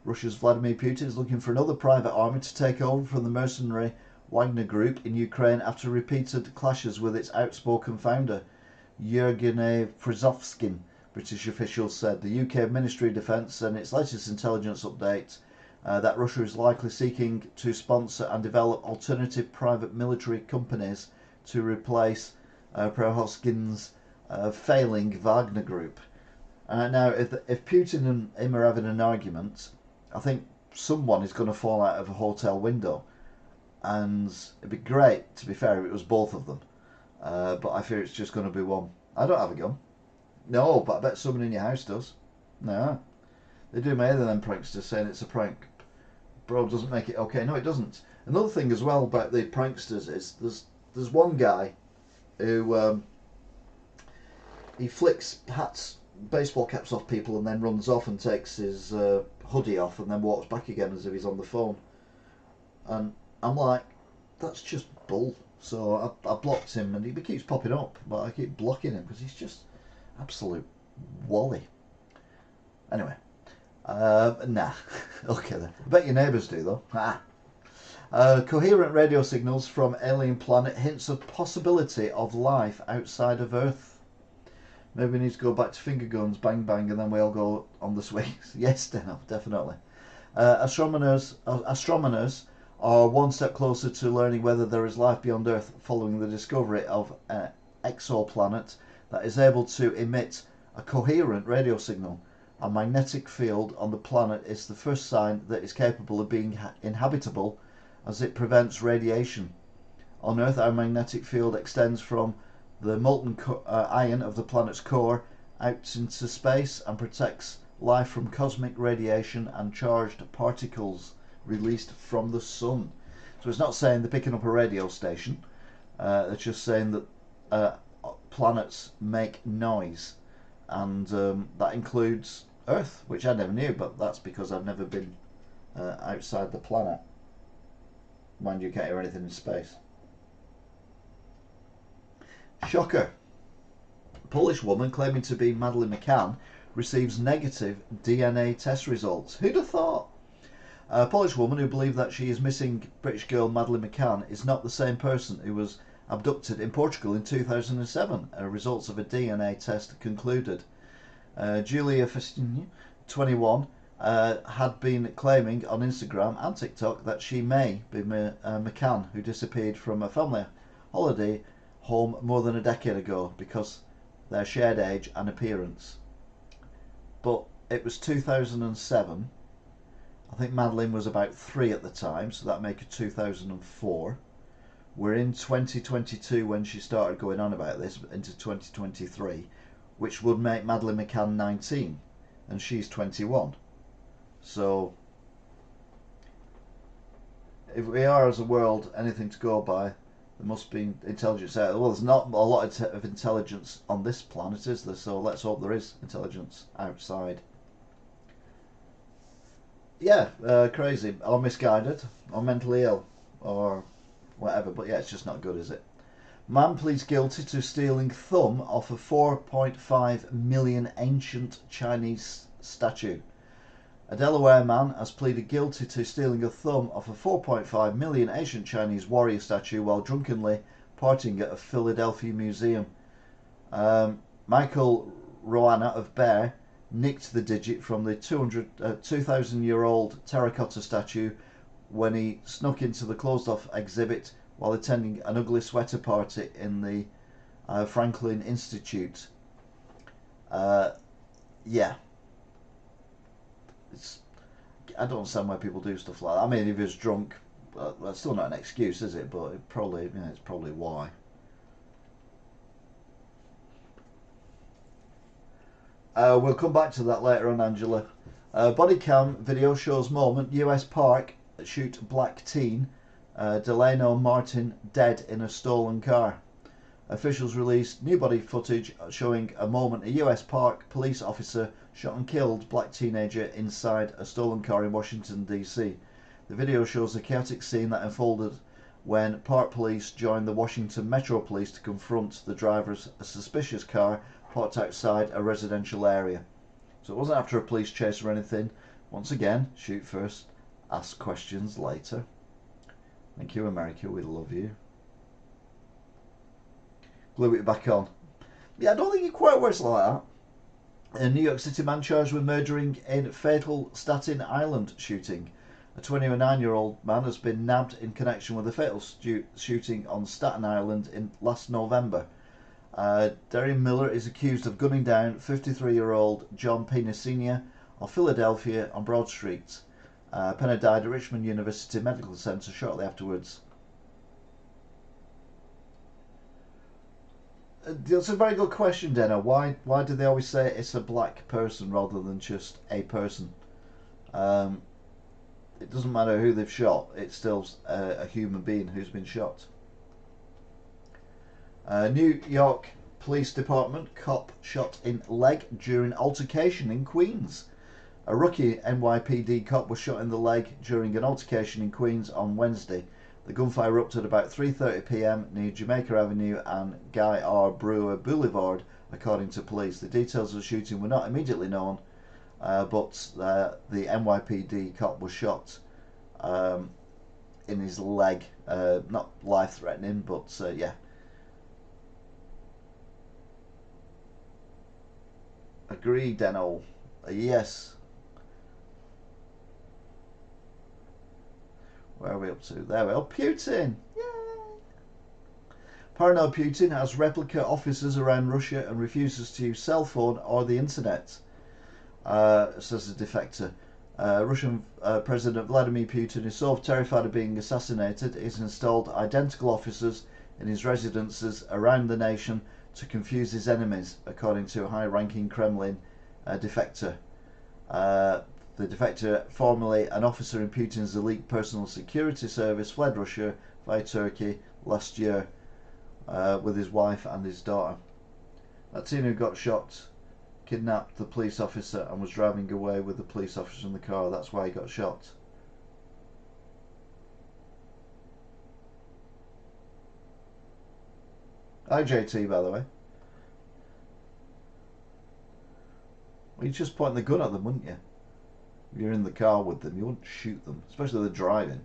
Russia's Vladimir Putin is looking for another private army to take over from the mercenary Wagner group in Ukraine after repeated clashes with its outspoken founder, Yevgeny Prigozhin, British officials said. The UK Ministry of Defence said in its latest intelligence update that Russia is likely seeking to sponsor and develop alternative private military companies to replace Prigozhin's failing Wagner group. Now, if Putin and him are having an argument, I think someone is going to fall out of a hotel window, and it'd be great, to be fair, if it was both of them. But I fear it's just going to be one. I don't have a gun. No, but I bet someone in your house does. No. They do many of them pranksters saying it's a prank. Bro, doesn't make it okay. No, it doesn't. Another thing as well about the pranksters is there's one guy who he flicks hats, baseball caps off people and then runs off and takes his hoodie off and then walks back again as if he's on the phone. And I'm like, that's just bull. So I blocked him and he keeps popping up, but I keep blocking him because he's just absolute wally. Anyway, nah. Okay then. I bet your neighbours do though. Coherent radio signals from alien planet hints of possibility of life outside of Earth. Maybe we need to go back to finger guns, bang bang, and then we all go on the swings. Yes, definitely. Astronomers are one step closer to learning whether there is life beyond Earth following the discovery of an exoplanet that is able to emit a coherent radio signal. A magnetic field on the planet is the first sign that it's capable of being inhabitable, as it prevents radiation. On Earth, our magnetic field extends from the molten iron of the planet's core out into space and protects life from cosmic radiation and charged particles released from the sun. So it's not saying they're picking up a radio station, it's just saying that planets make noise, and that includes Earth, which I never knew, but that's because I've never been outside the planet. Mind you, can't hear anything in space. Shocker. A Polish woman claiming to be Madeleine McCann receives negative DNA test results. Who'd have thought? A Polish woman who believed that she is missing British girl Madeleine McCann is not the same person who was abducted in Portugal in 2007. Results of a DNA test concluded. Julia Festini, 21, had been claiming on Instagram and TikTok that she may be McCann, who disappeared from a family holiday home more than a decade ago because their shared age and appearance. But it was 2007. I think Madeleine was about 3 at the time, so that make her 2004. We're in 2022 when she started going on about this, into 2023, which would make Madeleine McCann 19, and she's 21. So, if we are as a world anything to go by, There must be intelligence out there. Well, there's not a lot of intelligence on this planet, is there? So let's hope there is intelligence outside. Yeah, crazy, or misguided, or mentally ill, or whatever. But yeah, it's just not good, is it? Man pleads guilty to stealing thumb off a 4.5 million ancient Chinese statue. A Delaware man has pleaded guilty to stealing a thumb off a 4.5 million ancient Chinese warrior statue while drunkenly partying at a Philadelphia museum. Michael Roana of Bear nicked the digit from the 2,000-year-old terracotta statue when he snuck into the closed-off exhibit while attending an ugly sweater party in the Franklin Institute. Yeah. I don't understand why people do stuff like that. I mean, if he was drunk, that's still not an excuse, is it? But it's probably why. We'll come back to that later on, Angela. Body cam video shows moment. US park shoot black teen. Delano Martin dead in a stolen car. Officials released new body footage showing a moment a US park police officer shot and killed black teenager inside a stolen car in Washington, D.C. The video shows a chaotic scene that unfolded when park police joined the Washington Metro Police to confront the driver of a suspicious car parked outside a residential area. So it wasn't after a police chase or anything. Once again, shoot first, ask questions later. Thank you, America, we love you. Glue it back on. Yeah, I don't think it quite works like that. A New York City man charged with murdering in fatal Staten Island shooting. A 29-year-old man has been nabbed in connection with a fatal shooting on Staten Island in last November. Derry Miller is accused of gunning down 53-year-old John Pena Sr. of Philadelphia on Broad Street. Pena died at Richmond University Medical Center shortly afterwards. That's a very good question, Dana. Why do they always say it's a black person rather than just a person? It doesn't matter who they've shot. It's still a human being who's been shot. New York Police Department cop shot in leg during altercation in Queens. A rookie NYPD cop was shot in the leg during an altercation in Queens on Wednesday. The gunfire erupted about 3:30 p.m. near Jamaica Avenue and Guy R. Brewer Boulevard, according to police. The details of the shooting were not immediately known, but the NYPD cop was shot in his leg. Not life-threatening, but yeah. Agree, Deno. Yes. Where are we up to? There we are. Putin! Yay! Paranoid Putin has replica offices around Russia and refuses to use cell phone or the internet, says the defector. Russian President Vladimir Putin is so terrified of being assassinated, he's installed identical officers in his residences around the nation to confuse his enemies, according to a high-ranking Kremlin defector. The defector, formerly an officer in Putin's elite personal security service, fled Russia via Turkey last year with his wife and his daughter. That teen who got shot kidnapped the police officer and was driving away with the police officer in the car. That's why he got shot. Hi JT, by the way. Well, you'd just point the gun at them, wouldn't you? If you're in the car with them, you wouldn't shoot them, especially if they're driving.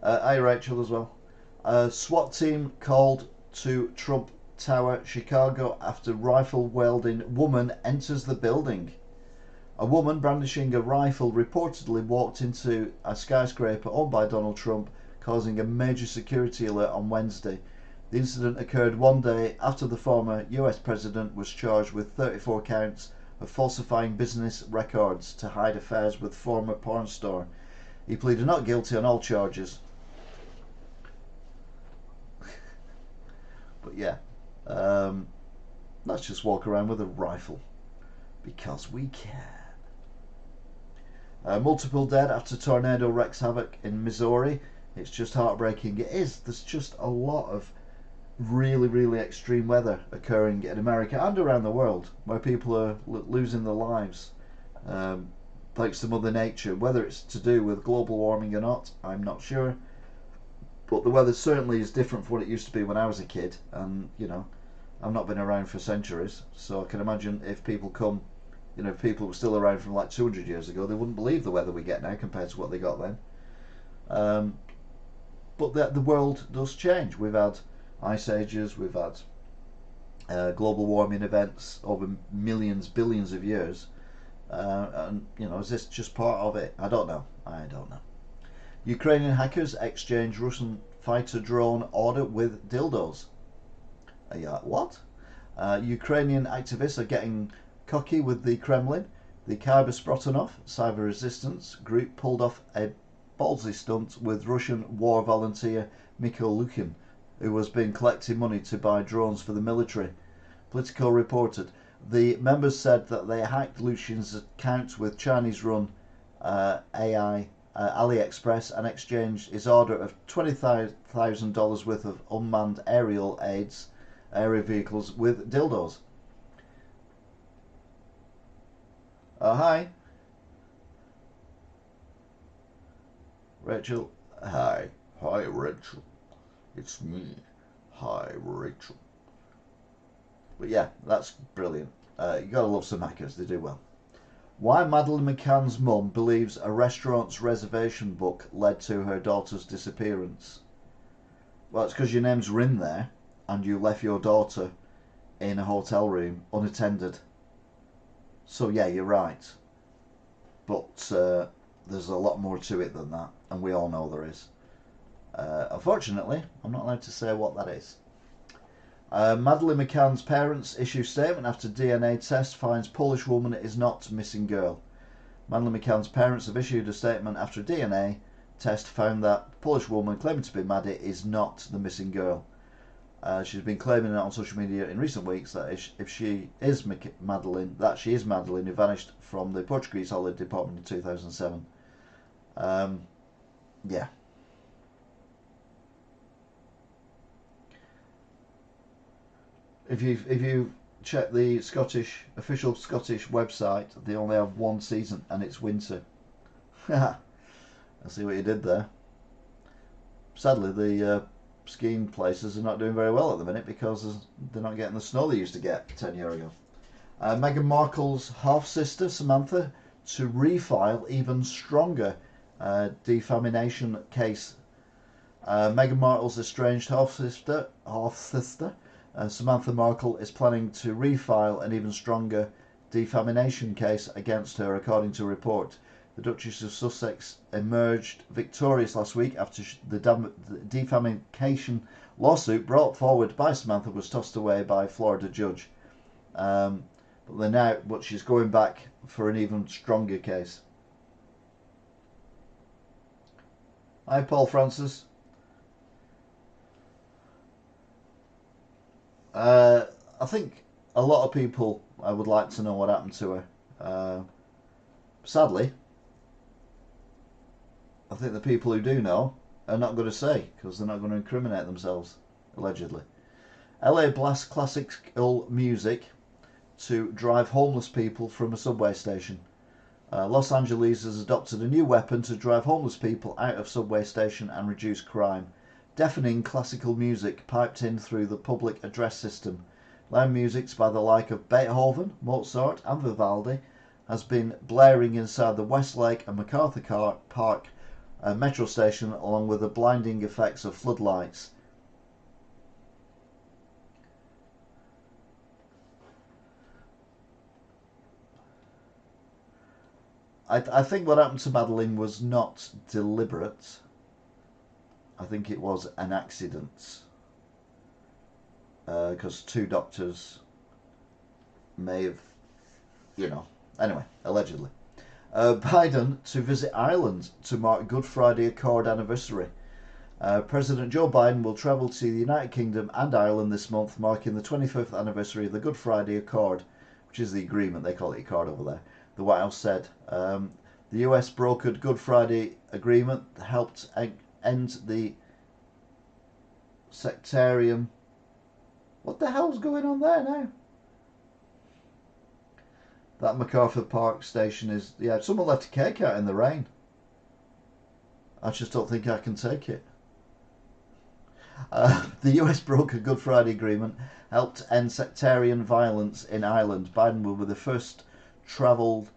Hi Rachel as well. SWAT team called to Trump Tower, Chicago after rifle-wielding woman enters the building. A woman brandishing a rifle reportedly walked into a skyscraper owned by Donald Trump, causing a major security alert on Wednesday. The incident occurred one day after the former US president was charged with 34 counts of falsifying business records to hide affairs with former porn star. He pleaded not guilty on all charges. But yeah, let's just walk around with a rifle because we can. Multiple dead after tornado wreaks havoc in Missouri. It's just heartbreaking. It is. There's just a lot of really, really extreme weather occurring in America and around the world where people are losing their lives um, thanks to Mother Nature. Whether it's to do with global warming or not, I'm not sure. But the weather certainly is different from what it used to be when I was a kid. And, I've not been around for centuries. So I can imagine if people come, if people were still around from like 200 years ago, they wouldn't believe the weather we get now compared to what they got then. Um, but the world does change. We've had ice ages, we've had global warming events over millions, billions of years. And, is this just part of it? I don't know. Ukrainian hackers exchange Russian fighter drone order with dildos. Yeah, what? Ukrainian activists are getting cocky with the Kremlin. The Khyber Sprotanov cyber resistance group pulled off a ballsy stunt with Russian war volunteer Mikhail Lukin, who was being collecting money to buy drones for the military. Politico reported. The members said that they hacked Lukin's account with Chinese-run AI AliExpress and exchanged his order of $20,000 worth of unmanned aerial vehicles with dildos. Hi. Rachel. Hi. Hi, Rachel. It's me. Hi, Rachel. But yeah, that's brilliant. You gotta love some hackers, they do well. Why Madeleine McCann's mum believes a restaurant's reservation book led to her daughter's disappearance. Well, it's because your name's written there and you left your daughter in a hotel room unattended. So yeah, you're right. But there's a lot more to it than that, and we all know there is. Unfortunately, I'm not allowed to say what that is. Madeleine McCann's parents issue statement after DNA test finds Polish woman is not missing girl. Madeleine McCann's parents have issued a statement after a DNA test found that Polish woman claiming to be Maddie is not the missing girl. She's been claiming on social media in recent weeks that if she is Madeleine, who vanished from the Portuguese holiday department in 2007. Yeah. If you check the official Scottish website, they only have one season and it's winter. I see what you did there. Sadly, the skiing places are not doing very well at the minute because they're not getting the snow they used to get 10 years ago. Meghan Markle's half-sister Samantha to refile even stronger defamation case. Meghan Markle's estranged half-sister Samantha Markle is planning to refile an even stronger defamation case against her, according to a report. The Duchess of Sussex emerged victorious last week after the defamation lawsuit brought forward by Samantha was tossed away by a Florida judge. But she's going back for an even stronger case. Hi, Paul Francis. I think a lot of people would like to know what happened to her. Sadly, I think the people who do know are not going to say because they're not going to incriminate themselves, allegedly. LA blasts classical music to drive homeless people from a subway station. Los Angeles has adopted a new weapon to drive homeless people out of subway station and reduce crime. Deafening classical music piped in through the public address system. Loud music by the like of Beethoven, Mozart and Vivaldi has been blaring inside the Westlake and MacArthur Park metro station along with the blinding effects of floodlights. I think what happened to Madeleine was not deliberate. I think it was an accident. Because two doctors may have, anyway, allegedly. Biden to visit Ireland to mark Good Friday Accord anniversary. President Joe Biden will travel to the United Kingdom and Ireland this month, marking the 25th anniversary of the Good Friday Accord, which is the agreement, they call it Accord over there. The White House said the US brokered Good Friday agreement helped end the sectarian. What the hell's going on there now? That MacArthur Park station is... Yeah, someone left a cake out in the rain. I just don't think I can take it. The US broke a Good Friday Agreement, helped end sectarian violence in Ireland. Biden will be the first travelled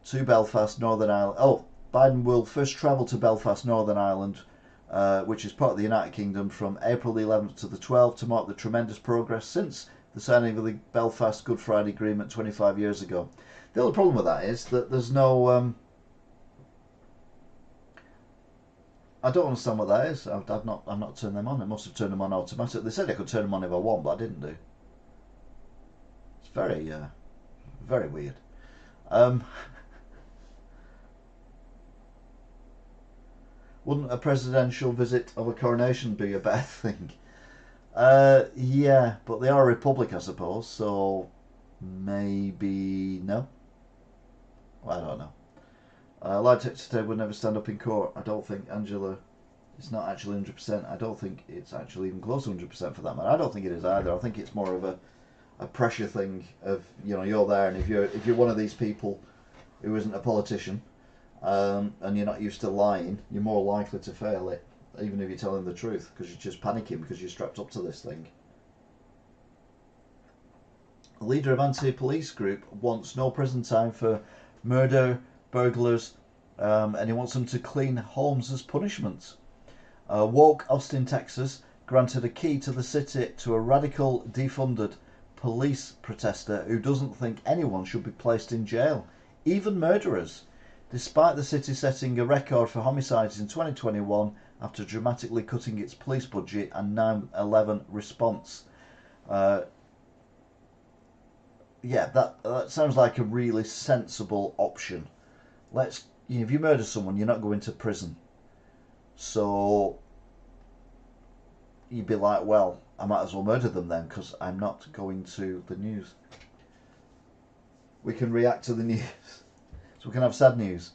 to Belfast, Northern Ireland. Oh, Biden will first travel to Belfast, Northern Ireland, which is part of the United Kingdom, from April the 11th to the 12th to mark the tremendous progress since the signing of the Belfast Good Friday Agreement 25 years ago. The only problem with that is that there's no... I don't understand what that is. I've not turned them on. I must have turned them on automatically. They said I could turn them on if I want, but I didn't do. It's very, very weird. Wouldn't a presidential visit of a coronation be a bad thing? Yeah, but they are a republic, I suppose. So maybe no. Well, I don't know. Lie detector today would never stand up in court. I don't think Angela. It's not actually 100%. I don't think it's actually even close to 100% for that matter. I don't think it is either. I think it's more of a pressure thing of, you know, you're there, and if you're one of these people who isn't a politician, and you're not used to lying, you're more likely to fail it, even if you're telling the truth, because you're just panicking because you're strapped up to this thing. The leader of anti-police group wants no prison time for murder, burglars, and he wants them to clean homes as punishment. Woke Austin, Texas, granted a key to the city to a radical, defunded police protester who doesn't think anyone should be placed in jail, even murderers, despite the city setting a record for homicides in 2021 after dramatically cutting its police budget and 9/11 response. Yeah, that sounds like a really sensible option. If you murder someone, you're not going to prison. So you'd be like, well, I might as well murder them then, because I'm not going to the news. We can react to the news. So we can have sad news.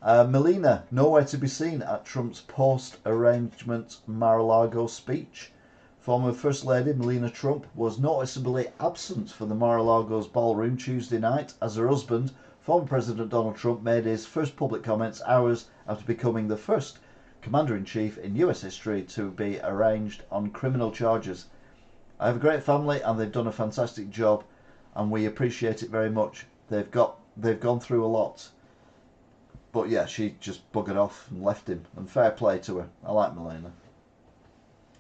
Melania, nowhere to be seen at Trump's post-arrangement Mar-a-Lago speech. Former First Lady Melania Trump was noticeably absent from the Mar-a-Lago's ballroom Tuesday night as her husband, former President Donald Trump, made his first public comments hours after becoming the first Commander-in-Chief in US history to be arraigned on criminal charges. I have a great family and they've done a fantastic job and we appreciate it very much. They've gone through a lot. But yeah, she just buggered off and left him, and fair play to her. I like Melania.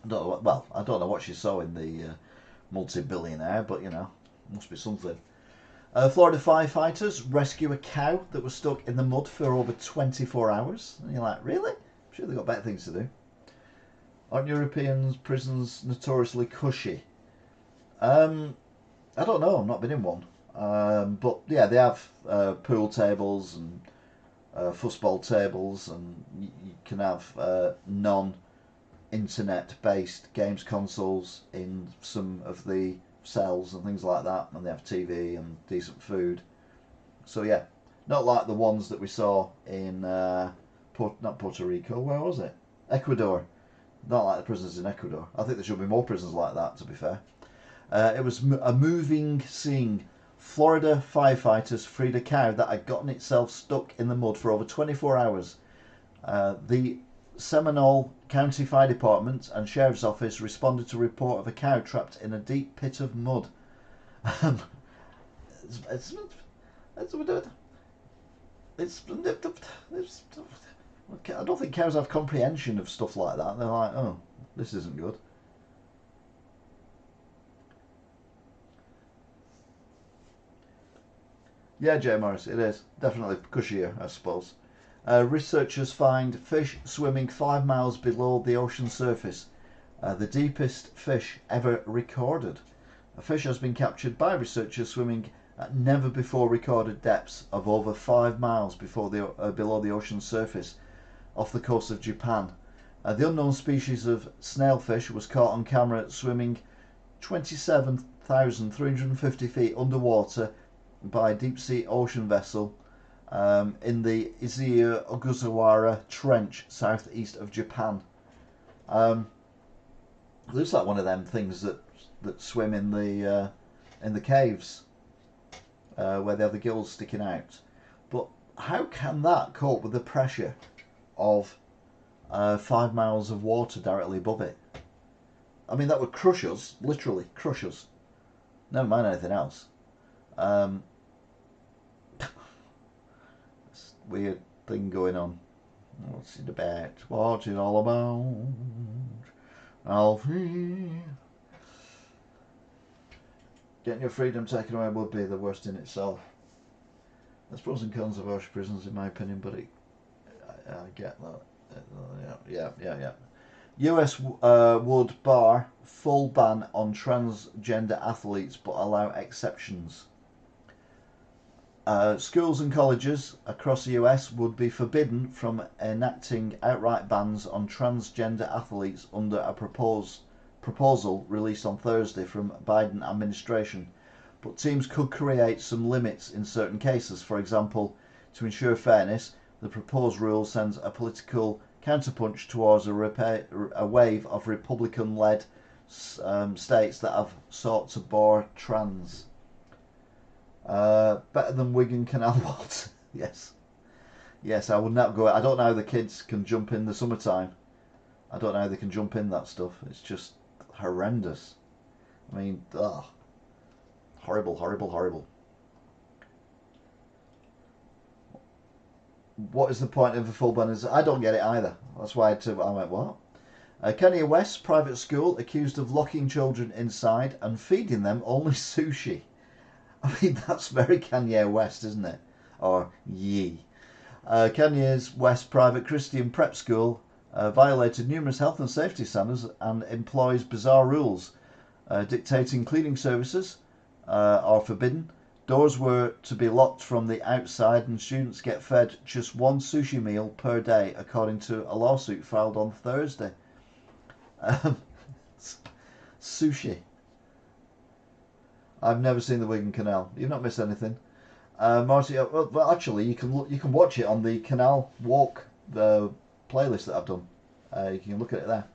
I don't know what she saw in the multi-billionaire, but you know, must be something. Florida firefighters rescue a cow that was stuck in the mud for over 24 hours. And you're like, really? I'm sure they've got better things to do. Aren't European prisons notoriously cushy? I don't know. I've not been in one. But yeah, they have pool tables and fussball tables, and you can have non-internet based games consoles in some of the cells and things like that, and they have TV and decent food. So yeah, not like the ones that we saw in not Puerto Rico, where was it? Ecuador. Not like the prisons in Ecuador. I think there should be more prisons like that, to be fair. It was a moving scene. Florida firefighters freed a cow that had gotten itself stuck in the mud for over 24 hours. The Seminole County Fire Department and Sheriff's Office responded to a report of a cow trapped in a deep pit of mud. I don't think cows have comprehension of stuff like that. They're like, oh, this isn't good. Yeah, Jay Morris, it is. Definitely cushier, I suppose. Researchers find fish swimming 5 miles below the ocean surface. The deepest fish ever recorded. A fish has been captured by researchers swimming at never before recorded depths of over 5 miles below the ocean surface off the coast of Japan. The unknown species of snailfish was caught on camera swimming 27,350 feet underwater by a deep sea ocean vessel in the Izuya-Ogasawara Trench, southeast of Japan. Looks like one of them things that swim in the caves where they have the gills sticking out. But how can that cope with the pressure of 5 miles of water directly above it? I mean, that would crush us, literally crush us. Never mind anything else. This weird thing going on. What's it about? What's it all about? Alfie. Getting your freedom taken away would be the worst in itself. There's pros and cons of harsh prisons, in my opinion, but I get that. Yeah. US would bar full ban on transgender athletes, but allow exceptions. Schools and colleges across the US would be forbidden from enacting outright bans on transgender athletes under a proposal released on Thursday from Biden administration, but teams could create some limits in certain cases. For example, to ensure fairness, the proposed rule sends a political counterpunch towards a wave of Republican-led states that have sought to bar trans. Better than Wigan Canal Vault. Yes, I would not go. I don't know how the kids can jump in the summertime. I don't know how they can jump in that stuff. It's just horrendous. I mean, horrible. What is the point of a full ban? I don't get it either. That's why I went, what? Kanye West's private school accused of locking children inside and feeding them only sushi. I mean, that's very Kanye West, isn't it? Or yee. Kanye's West private Christian prep school violated numerous health and safety standards and employs bizarre rules, dictating cleaning services are forbidden. Doors were to be locked from the outside, and students get fed just one sushi meal per day, according to a lawsuit filed on Thursday. Sushi. I've never seen the Wigan Canal. You've not missed anything. Marty, well, actually, you can watch it on the Canal Walk playlist that I've done. You can look at it there.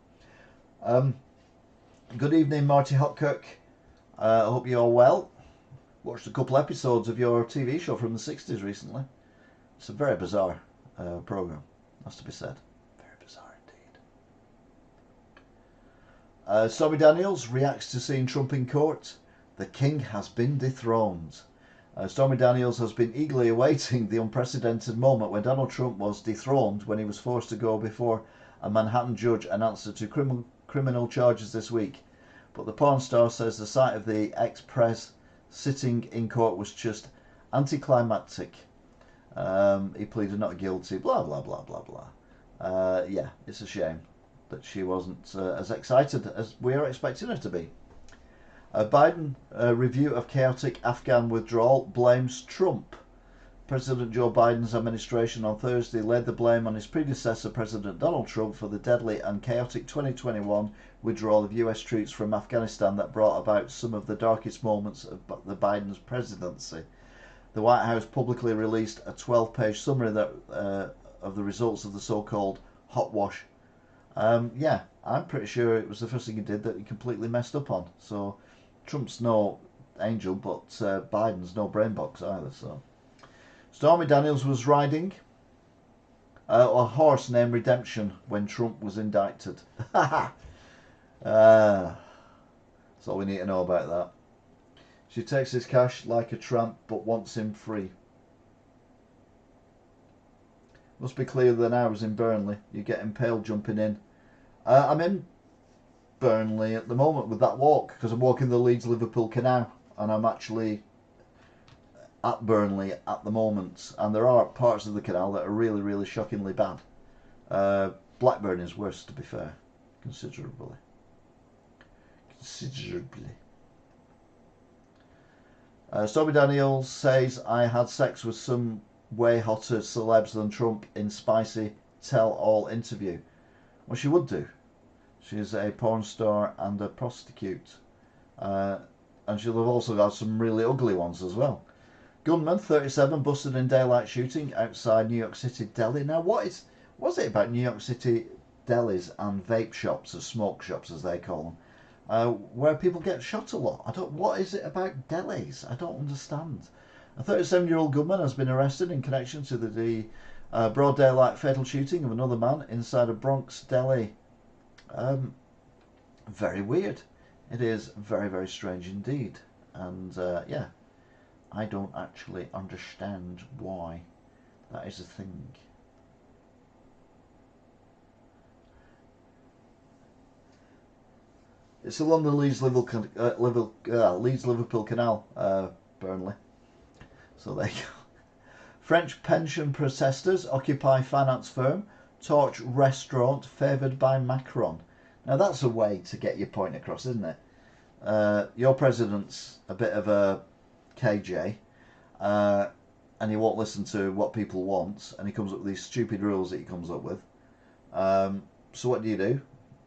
Good evening, Marty Hopkirk. I hope you're well. Watched a couple episodes of your TV show from the 60s recently. It's a very bizarre programme, has to be said. Very bizarre indeed. Stormy Daniels reacts to seeing Trump in court. The king has been dethroned. Stormy Daniels has been eagerly awaiting the unprecedented moment when Donald Trump was dethroned when he was forced to go before a Manhattan judge and answer to criminal charges this week. But the porn star says the sight of the ex-pres sitting in court was just anticlimactic. He pleaded not guilty, blah, blah, blah, blah, blah. Yeah, it's a shame that she wasn't as excited as we are expecting her to be. Biden review of chaotic Afghan withdrawal blames Trump. President Joe Biden's administration on Thursday laid the blame on his predecessor, President Donald Trump, for the deadly and chaotic 2021 withdrawal of US troops from Afghanistan that brought about some of the darkest moments of the Biden's presidency. The White House publicly released a 12-page summary of the results of the so-called hot wash. Yeah, I'm pretty sure it was the first thing he did that he completely messed up on. So Trump's no angel, but Biden's no brain box either. So Stormy Daniels was riding a horse named Redemption when Trump was indicted. That's all we need to know about that. She takes his cash like a tramp, but wants him free. Must be clearer than I was in Burnley. You get impaled jumping in. I'm in Burnley at the moment with that walk because I'm walking the Leeds-Liverpool Canal, and I'm actually at Burnley at the moment, and there are parts of the canal that are really, really shockingly bad. Blackburn is worse, to be fair, considerably. Stormy Daniels says, I had sex with some way hotter celebs than Trump in spicy tell-all interview. Well, she would do. She's a porn star and a prostitute. And she'll have also got some really ugly ones as well. Gunman 37 busted in daylight shooting outside New York City deli. Now, what's it about New York City delis and vape shops, or smoke shops as they call them, where people get shot a lot? What is it about delis? I don't understand. A 37-year-old gunman has been arrested in connection to the broad daylight fatal shooting of another man inside a Bronx deli. Very weird. It is very, very strange indeed. And yeah, I don't actually understand why that is a thing. It's along the Leeds-Liverpool Canal, Burnley. So there you go. French pension protesters occupy finance firm, torch restaurant favoured by Macron. Now that's a way to get your point across, isn't it? Your president's a bit of a KJ, and he won't listen to what people want, and he comes up with these stupid rules that he comes up with. So what do?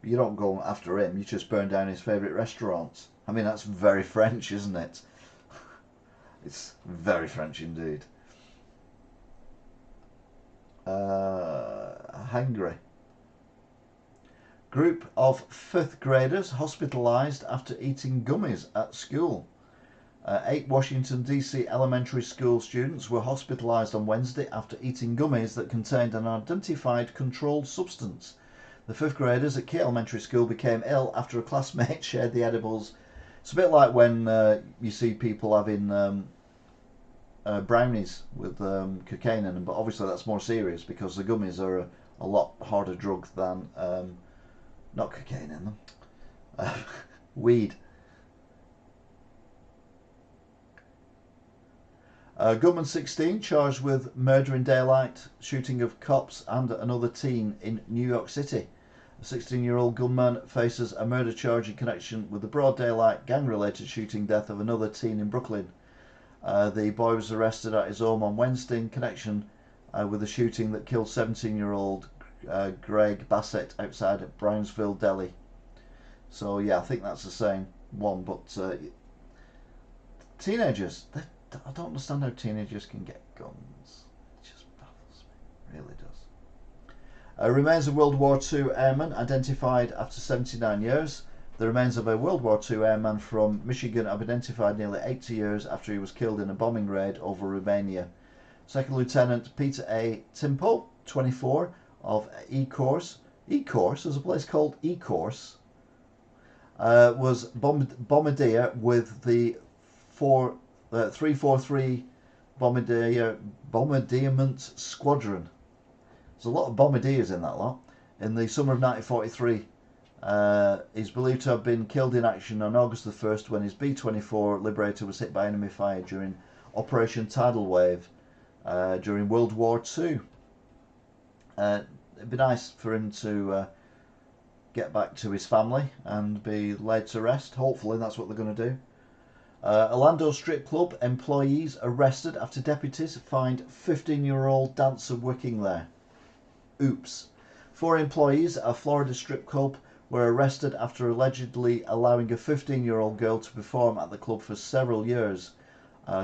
You don't go after him, you just burn down his favourite restaurants. I mean, that's very French, isn't it? It's very French indeed. Hungary. Group of 5th graders hospitalised after eating gummies at school. 8 Washington DC elementary school students were hospitalised on Wednesday after eating gummies that contained an identified controlled substance. The 5th graders at Key Elementary School became ill after a classmate shared the edibles. It's a bit like when you see people having brownies with cocaine in them, but obviously that's more serious because the gummies are a lot harder drug than not cocaine in them, weed. Gunman 16 charged with murder in daylight, shooting of cops and another teen in New York City. A 16-year-old gunman faces a murder charge in connection with the broad daylight gang-related shooting death of another teen in Brooklyn. The boy was arrested at his home on Wednesday in connection with the shooting that killed 17-year-old Greg Bassett outside at Brownsville Deli. So yeah, I think that's the same one, but teenagers, I don't understand how teenagers can get guns. It just baffles me, it really does. Remains of World War II airman identified after 79 years. The remains of a World War II airman from Michigan have identified nearly 80 years after he was killed in a bombing raid over Romania. Second Lieutenant Peter A. Timpo, 24, of E-Course. E-Course, there's a place called E-Course. Was bombardier with the 343 Bombardment Squadron. There's a lot of bombardiers in that lot. In the summer of 1943, he's believed to have been killed in action on August the 1st when his B-24 Liberator was hit by enemy fire during Operation Tidal Wave during World War II. It'd be nice for him to get back to his family and be laid to rest. Hopefully that's what they're going to do. Orlando strip club employees arrested after deputies find 15-year-old dancer working there. Oops. 4 employees at a Florida strip club were arrested after allegedly allowing a 15-year-old girl to perform at the club for several years,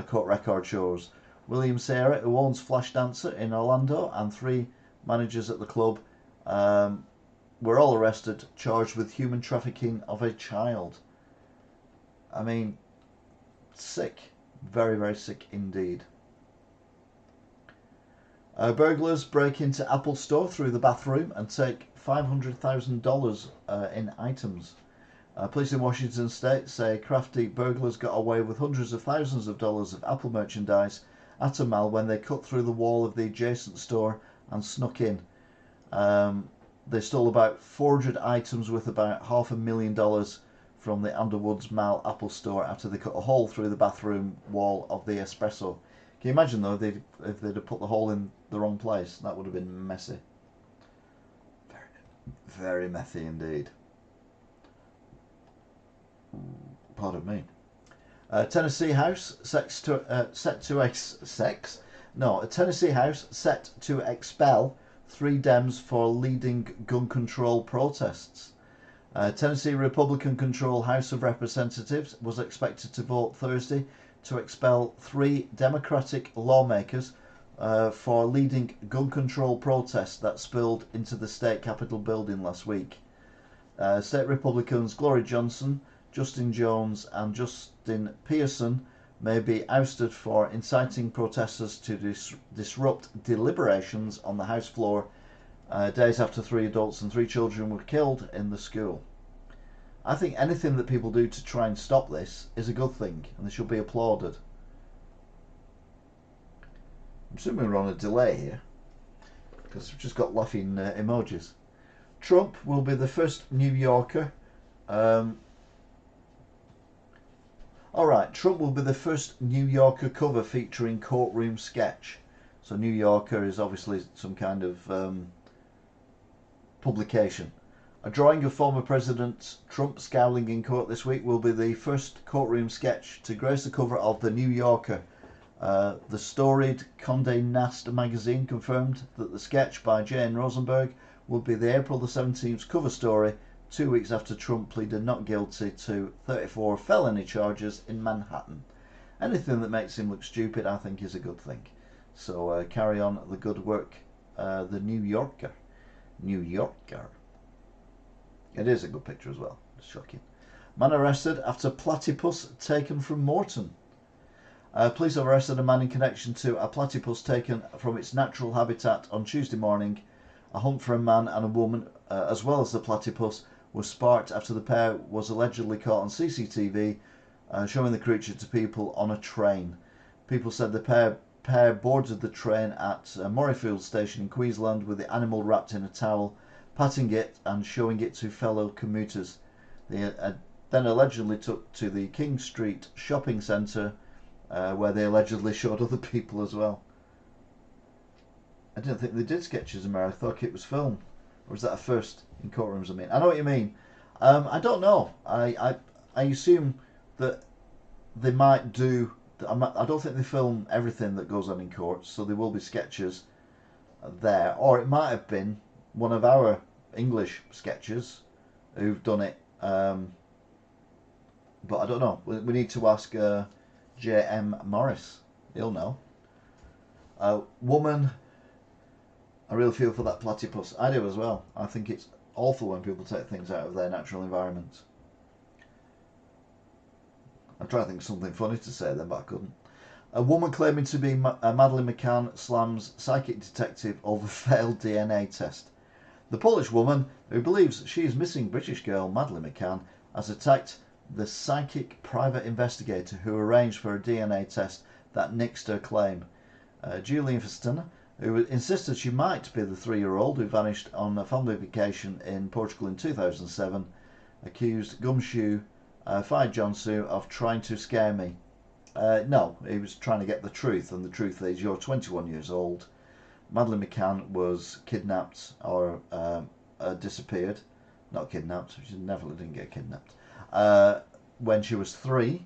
court record shows. William Serra, who owns Flash Dancer in Orlando, and 3 managers at the club were all arrested, charged with human trafficking of a child. I mean, sick. Very, very sick indeed. Burglars break into Apple Store through the bathroom and take $500,000 in items. Police in Washington State say crafty burglars got away with hundreds of thousands of dollars of Apple merchandise at a mall when they cut through the wall of the adjacent store and snuck in. They stole about 400 items worth about $500,000 from the Underwoods Mall Apple Store after they cut a hole through the bathroom wall of the espresso. Can you imagine though if they'd have put the hole in the wrong place? That would have been messy. Very, very messy indeed. Pardon me. Tennessee house set to expel 3 Dems for leading gun control protests. Tennessee Republican-controlled House of Representatives was expected to vote Thursday to expel 3 Democratic lawmakers for leading gun control protests that spilled into the state capitol building last week. State Republicans Gloria Johnson, Justin Jones and Justin Pearson may be ousted for inciting protesters to disrupt deliberations on the House floor days after 3 adults and 3 children were killed in the school. I think anything that people do to try and stop this is a good thing, and they should be applauded. I'm assuming we're on a delay here, because we've just got laughing emojis. Trump will be the first New Yorker. Alright, Trump will be the first New Yorker cover featuring courtroom sketch. So New Yorker is obviously some kind of publication. A drawing of former President Trump scowling in court this week will be the first courtroom sketch to grace the cover of the New Yorker. The storied Condé Nast magazine confirmed that the sketch by Jane Rosenberg would be the April the 17th cover story, 2 weeks after Trump pleaded not guilty to 34 felony charges in Manhattan. Anything that makes him look stupid, I think, is a good thing. So carry on the good work, the New Yorker. New Yorker. It is a good picture as well. It's shocking. Man arrested after platypus taken from Morton. Police have arrested a man in connection to a platypus taken from its natural habitat on Tuesday morning. A hunt for a man and a woman, as well as the platypus, was sparked after the pair was allegedly caught on CCTV showing the creature to people on a train. People said the pair boarded the train at Morayfield station in Queensland with the animal wrapped in a towel, patting it and showing it to fellow commuters. They then allegedly took to the King Street shopping centre where they allegedly showed other people as well. I didn't think they did sketches in there. I thought it was film. Or was that a first in courtrooms? I mean, I know what you mean. I don't know. I assume that they might do. I don't think they film everything that goes on in courts, so there will be sketches there. Or it might have been one of our English sketches who've done it. But I don't know. We need to ask J.M. Morris. He'll know. Woman. I really feel for that platypus. I do as well. I think it's awful when people take things out of their natural environment. I tried to think of something funny to say then, but I couldn't. A woman claiming to be Madeleine McCann slams psychic detective over failed DNA test. The Polish woman, who believes she is missing British girl Madeleine McCann, has attacked the psychic private investigator who arranged for a DNA test that nixed her claim. Julian Festina, who insisted she might be the 3-year-old who vanished on a family vacation in Portugal in 2007, accused Gumshoe Fai Jonsu of trying to scare me. No, he was trying to get the truth, and the truth is you're 21 years old. Madeleine McCann was kidnapped or disappeared. Not kidnapped, she never didn't get kidnapped. When she was 3.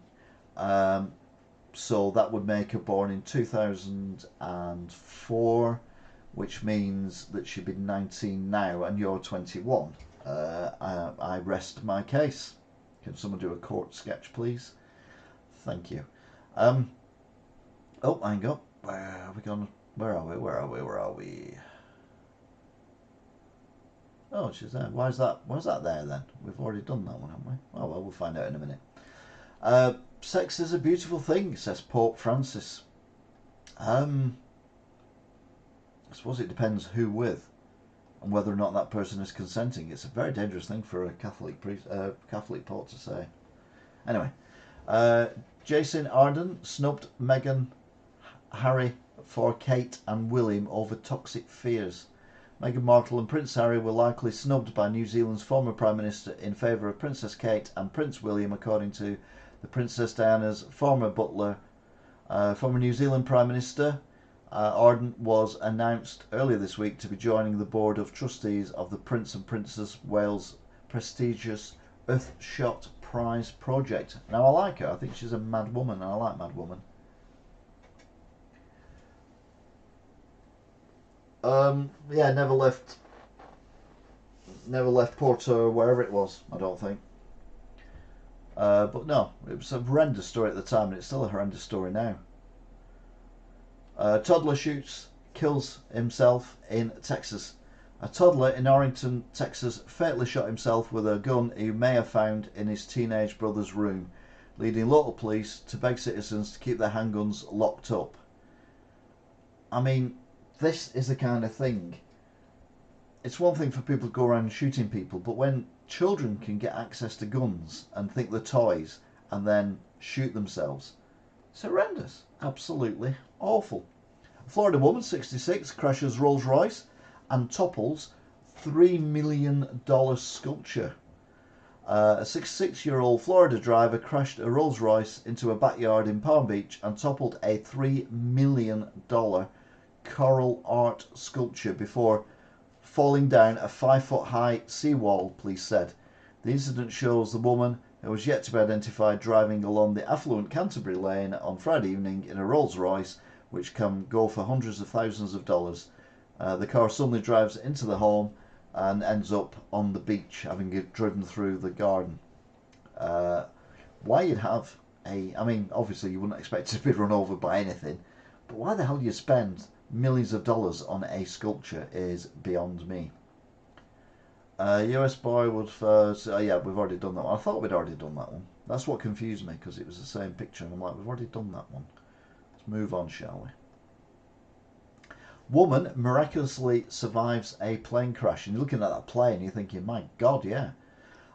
So that would make her born in 2004, which means that she'd be 19 now, and you're 21. I rest my case. Can someone do a court sketch, please? Thank you. Oh, hang on. Where are we gone? Where are we? Oh, she's there. Why's that there then? We've already done that one, haven't we? Oh well, we'll find out in a minute. Sex is a beautiful thing, says Pope Francis. I suppose it depends who with, and whether or not that person is consenting. It's a very dangerous thing for a Catholic Pope to say. Anyway, Jason Arden snubbed Meghan, Harry for Kate and William over toxic fears. Meghan Markle and Prince Harry were likely snubbed by New Zealand's former Prime Minister in favour of Princess Kate and Prince William, according to the Princess Diana's former butler. Former New Zealand Prime Minister Arden was announced earlier this week to be joining the board of trustees of the Prince and Princess Wales prestigious Earthshot Prize project. Now I like her. I think she's a mad woman, and I like mad woman. Yeah, never left Porto or wherever it was, I don't think. But no, it was a horrendous story at the time, and it's still a horrendous story now. Toddler kills himself in Texas. A toddler in Arlington, Texas, fatally shot himself with a gun he may have found in his teenage brother's room, leading local police to beg citizens to keep their handguns locked up. I mean, this is the kind of thing. It's one thing for people to go around shooting people, but when children can get access to guns and think they're toys and then shoot themselves, it's horrendous. Absolutely awful. A Florida woman, 66, crashes Rolls Royce and topples $3 million sculpture. A 66-year-old Florida driver crashed a Rolls Royce into a backyard in Palm Beach and toppled a $3 million coral art sculpture before falling down a 5-foot high seawall, police said. The incident shows the woman, who was yet to be identified, driving along the affluent Canterbury Lane on Friday evening in a Rolls Royce, which can go for hundreds of thousands of dollars. The car suddenly drives into the home and ends up on the beach, having driven through the garden. Why you'd have I mean, obviously you wouldn't expect to be run over by anything, but why the hell do you spend millions of dollars on a sculpture is beyond me. US boy would yeah, we've already done that one. I thought we'd already done that one. That's what confused me, because it was the same picture and I'm like, we've already done that one. Let's move on, shall we? Woman miraculously survives a plane crash. And you're looking at that plane, you're thinking, my God, yeah.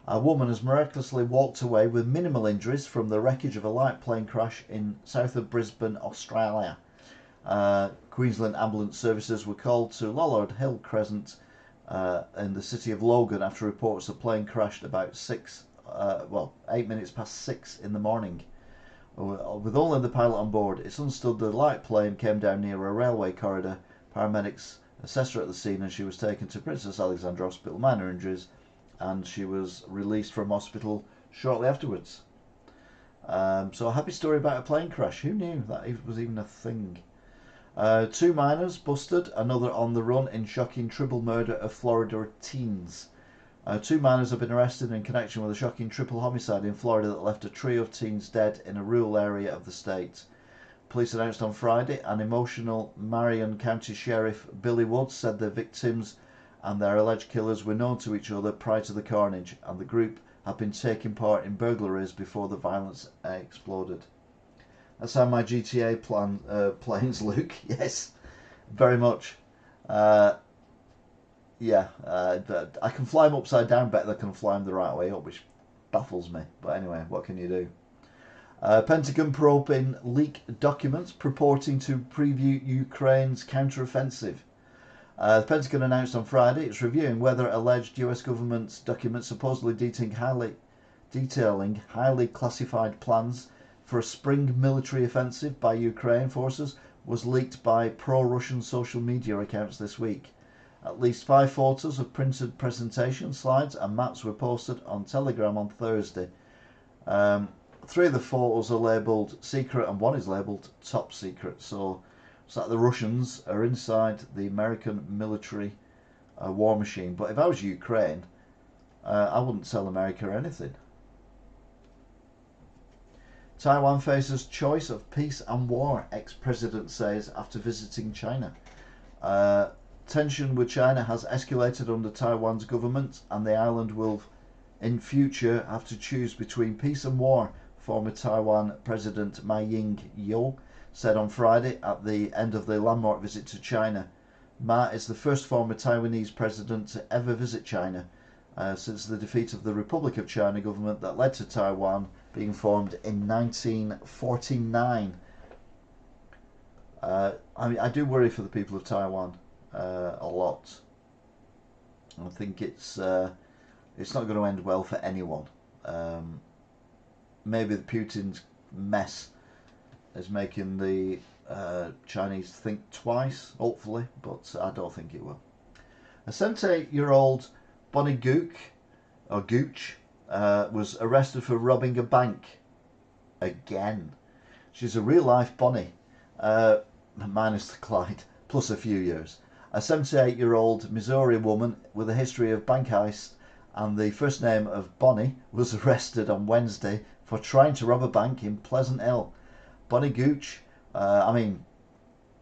A woman has miraculously walked away with minimal injuries from the wreckage of a light plane crash in south of Brisbane, Australia. Queensland ambulance services were called to Lollard Hill Crescent in the city of Logan after reports the plane crashed about 8 minutes past 6 in the morning. With only the pilot on board, it's understood the light plane came down near a railway corridor. Paramedics assessed her at the scene and she was taken to Princess Alexandra Hospital, minor injuries, and she was released from hospital shortly afterwards. So a happy story about a plane crash. Who knew that was even a thing? 2 minors busted, another on the run in shocking triple murder of Florida teens. 2 minors have been arrested in connection with a shocking triple homicide in Florida that left a trio of teens dead in a rural area of the state. Police announced on Friday, an emotional Marion County Sheriff Billy Woods said the victims and their alleged killers were known to each other prior to the carnage, and the group had been taking part in burglaries before the violence exploded. That's how my GTA planes look. Yes, very much. Yeah, I can fly them upside down better than I can fly them the right way up, which baffles me. But anyway, what can you do? Pentagon probing leaked documents purporting to preview Ukraine's counteroffensive. The Pentagon announced on Friday it's reviewing whether alleged US government documents supposedly detailing highly classified plans for a spring military offensive by Ukraine forces was leaked by pro-Russian social media accounts this week. At least 5 photos of printed presentation slides and maps were posted on Telegram on Thursday. 3 of the photos are labelled secret and 1 is labelled top secret. So it's like the Russians are inside the American military war machine. But if I was Ukraine, I wouldn't tell America anything. Taiwan faces choice of peace and war, ex-president says after visiting China. Tension with China has escalated under Taiwan's government, and the island will in future have to choose between peace and war, former Taiwan President Ma Ying-jeou said on Friday at the end of the landmark visit to China. Ma is the first former Taiwanese president to ever visit China since the defeat of the Republic of China government that led to Taiwan being formed in 1949. I do worry for the people of Taiwan a lot. I think it's not going to end well for anyone. Maybe the Putin's mess is making the Chinese think twice, hopefully, but I don't think it will. A 78-year-old Bonnie Gooch was arrested for robbing a bank again. She's a real-life Bonnie, minus the Clyde, plus a few years. A 78-year-old Missouri woman with a history of bank heist and the first name of Bonnie was arrested on Wednesday for trying to rob a bank in Pleasant Hill. Bonnie Gooch, I mean,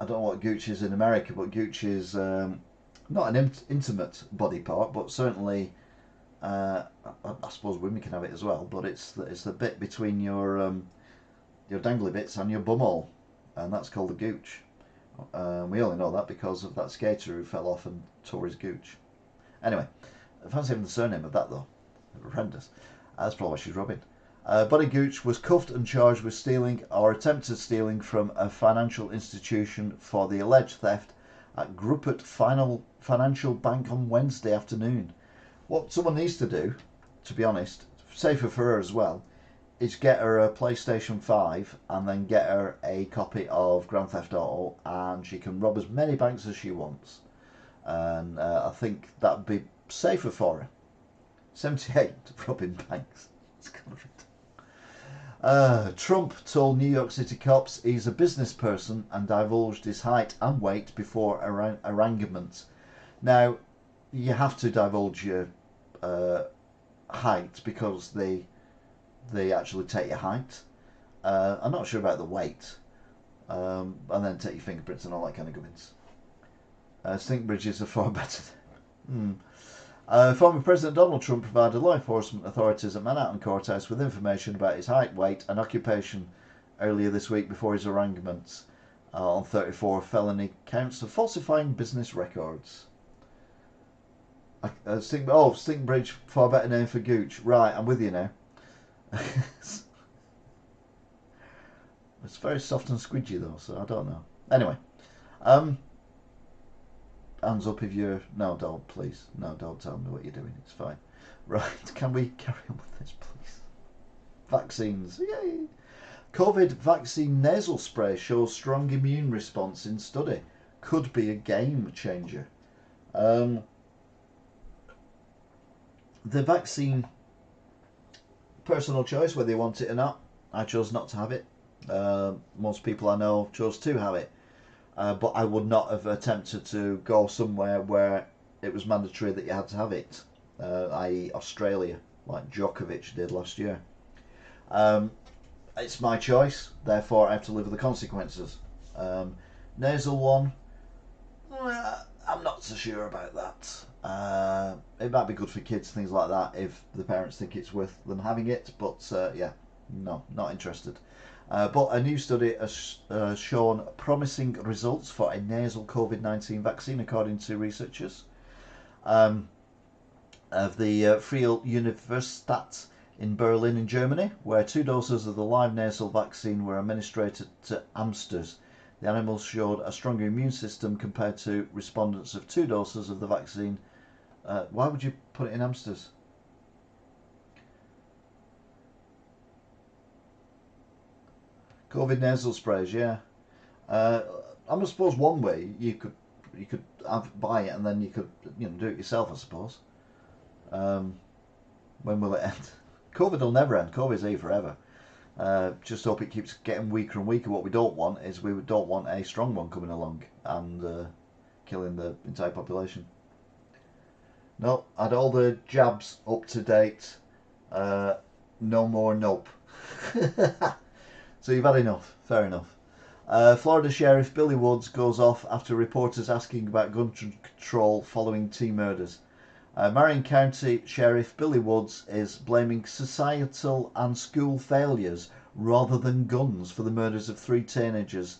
I don't know what Gooch is in America, but Gooch is not an intimate body part, but certainly, I suppose women can have it as well. But it's the bit between your dangly bits and your bumhole, and that's called a gooch. We only know that because of that skater who fell off and tore his gooch. Anyway, I fancy having the surname of that though. Horrendous. That's probably why she's robbing. Bonnie Gooch was cuffed and charged with stealing or attempted stealing from a financial institution for the alleged theft at Gruppert Financial Bank on Wednesday afternoon. What someone needs to do, to be honest, safer for her as well, is get her a PlayStation 5 and then get her a copy of Grand Theft Auto, and she can rob as many banks as she wants. And I think that would be safer for her. 78 robbing banks. It's kind of Trump told New York City cops he's a business person and divulged his height and weight before arraignment. Now, you have to divulge your height because they actually take your height. I'm not sure about the weight. And then take your fingerprints and all that kind of gubbins. Stink bridges are far better. Former President Donald Trump provided law enforcement authorities at Manhattan Courthouse with information about his height, weight and occupation earlier this week before his arraignment on 34 felony counts of falsifying business records. Stink bridge, far better name for Gooch. Right, I'm with you now. It's very soft and squidgy though, so I don't know. Anyway, hands up if you're... No, don't, please. No, don't tell me what you're doing. It's fine. Right, can we carry on with this, please? Vaccines. Yay! COVID vaccine nasal spray shows strong immune response in study. Could be a game changer. The vaccine, personal choice, whether you want it or not. I chose not to have it. Most people I know chose to have it. But I would not have attempted to go somewhere where it was mandatory that you had to have it, i.e. Australia, like Djokovic did last year. It's my choice, therefore I have to live with the consequences. Nasal one, I'm not so sure about that. It might be good for kids, things like that, if the parents think it's worth them having it, but yeah, no, not interested. But a new study has shown promising results for a nasal COVID-19 vaccine, according to researchers of the Freie Universität in Berlin in Germany, where 2 doses of the live nasal vaccine were administered to hamsters. The animals showed a stronger immune system compared to respondents of 2 doses of the vaccine. Why would you put it in hamsters? COVID nasal sprays, yeah. I suppose one way you could buy it and then you could do it yourself, I suppose. When will it end? COVID will never end. COVID's here forever. Just hope it keeps getting weaker and weaker. What we don't want is we don't want a strong one coming along and killing the entire population. No, had all the jabs up to date. No more nope. So you've had enough. Fair enough. Florida Sheriff Billy Woods goes off after reporters asking about gun control following teen murders. Marion County Sheriff Billy Woods is blaming societal and school failures rather than guns for the murders of 3 teenagers,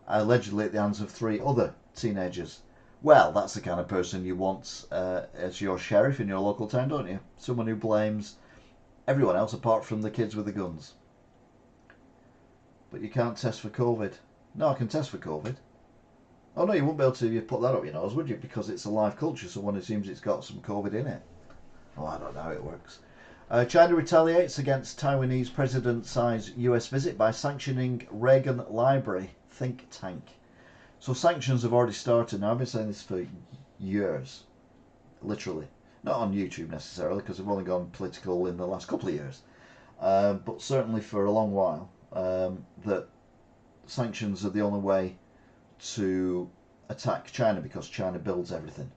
allegedly at the hands of 3 other teenagers. Well, that's the kind of person you want as your sheriff in your local town, don't you? Someone who blames everyone else apart from the kids with the guns. But you can't test for COVID. No, I can test for COVID. Oh no, you wouldn't be able to put that up your nose, would you? Because it's a live culture, so one assumes it's got some COVID in it. Oh, I don't know how it works. China retaliates against Taiwanese President Xi's US visit by sanctioning Reagan Library think tank. So sanctions have already started. Now, I've been saying this for years. Literally. Not on YouTube necessarily, because we've only gone political in the last couple of years. But certainly for a long while. That sanctions are the only way to attack China because China builds everything,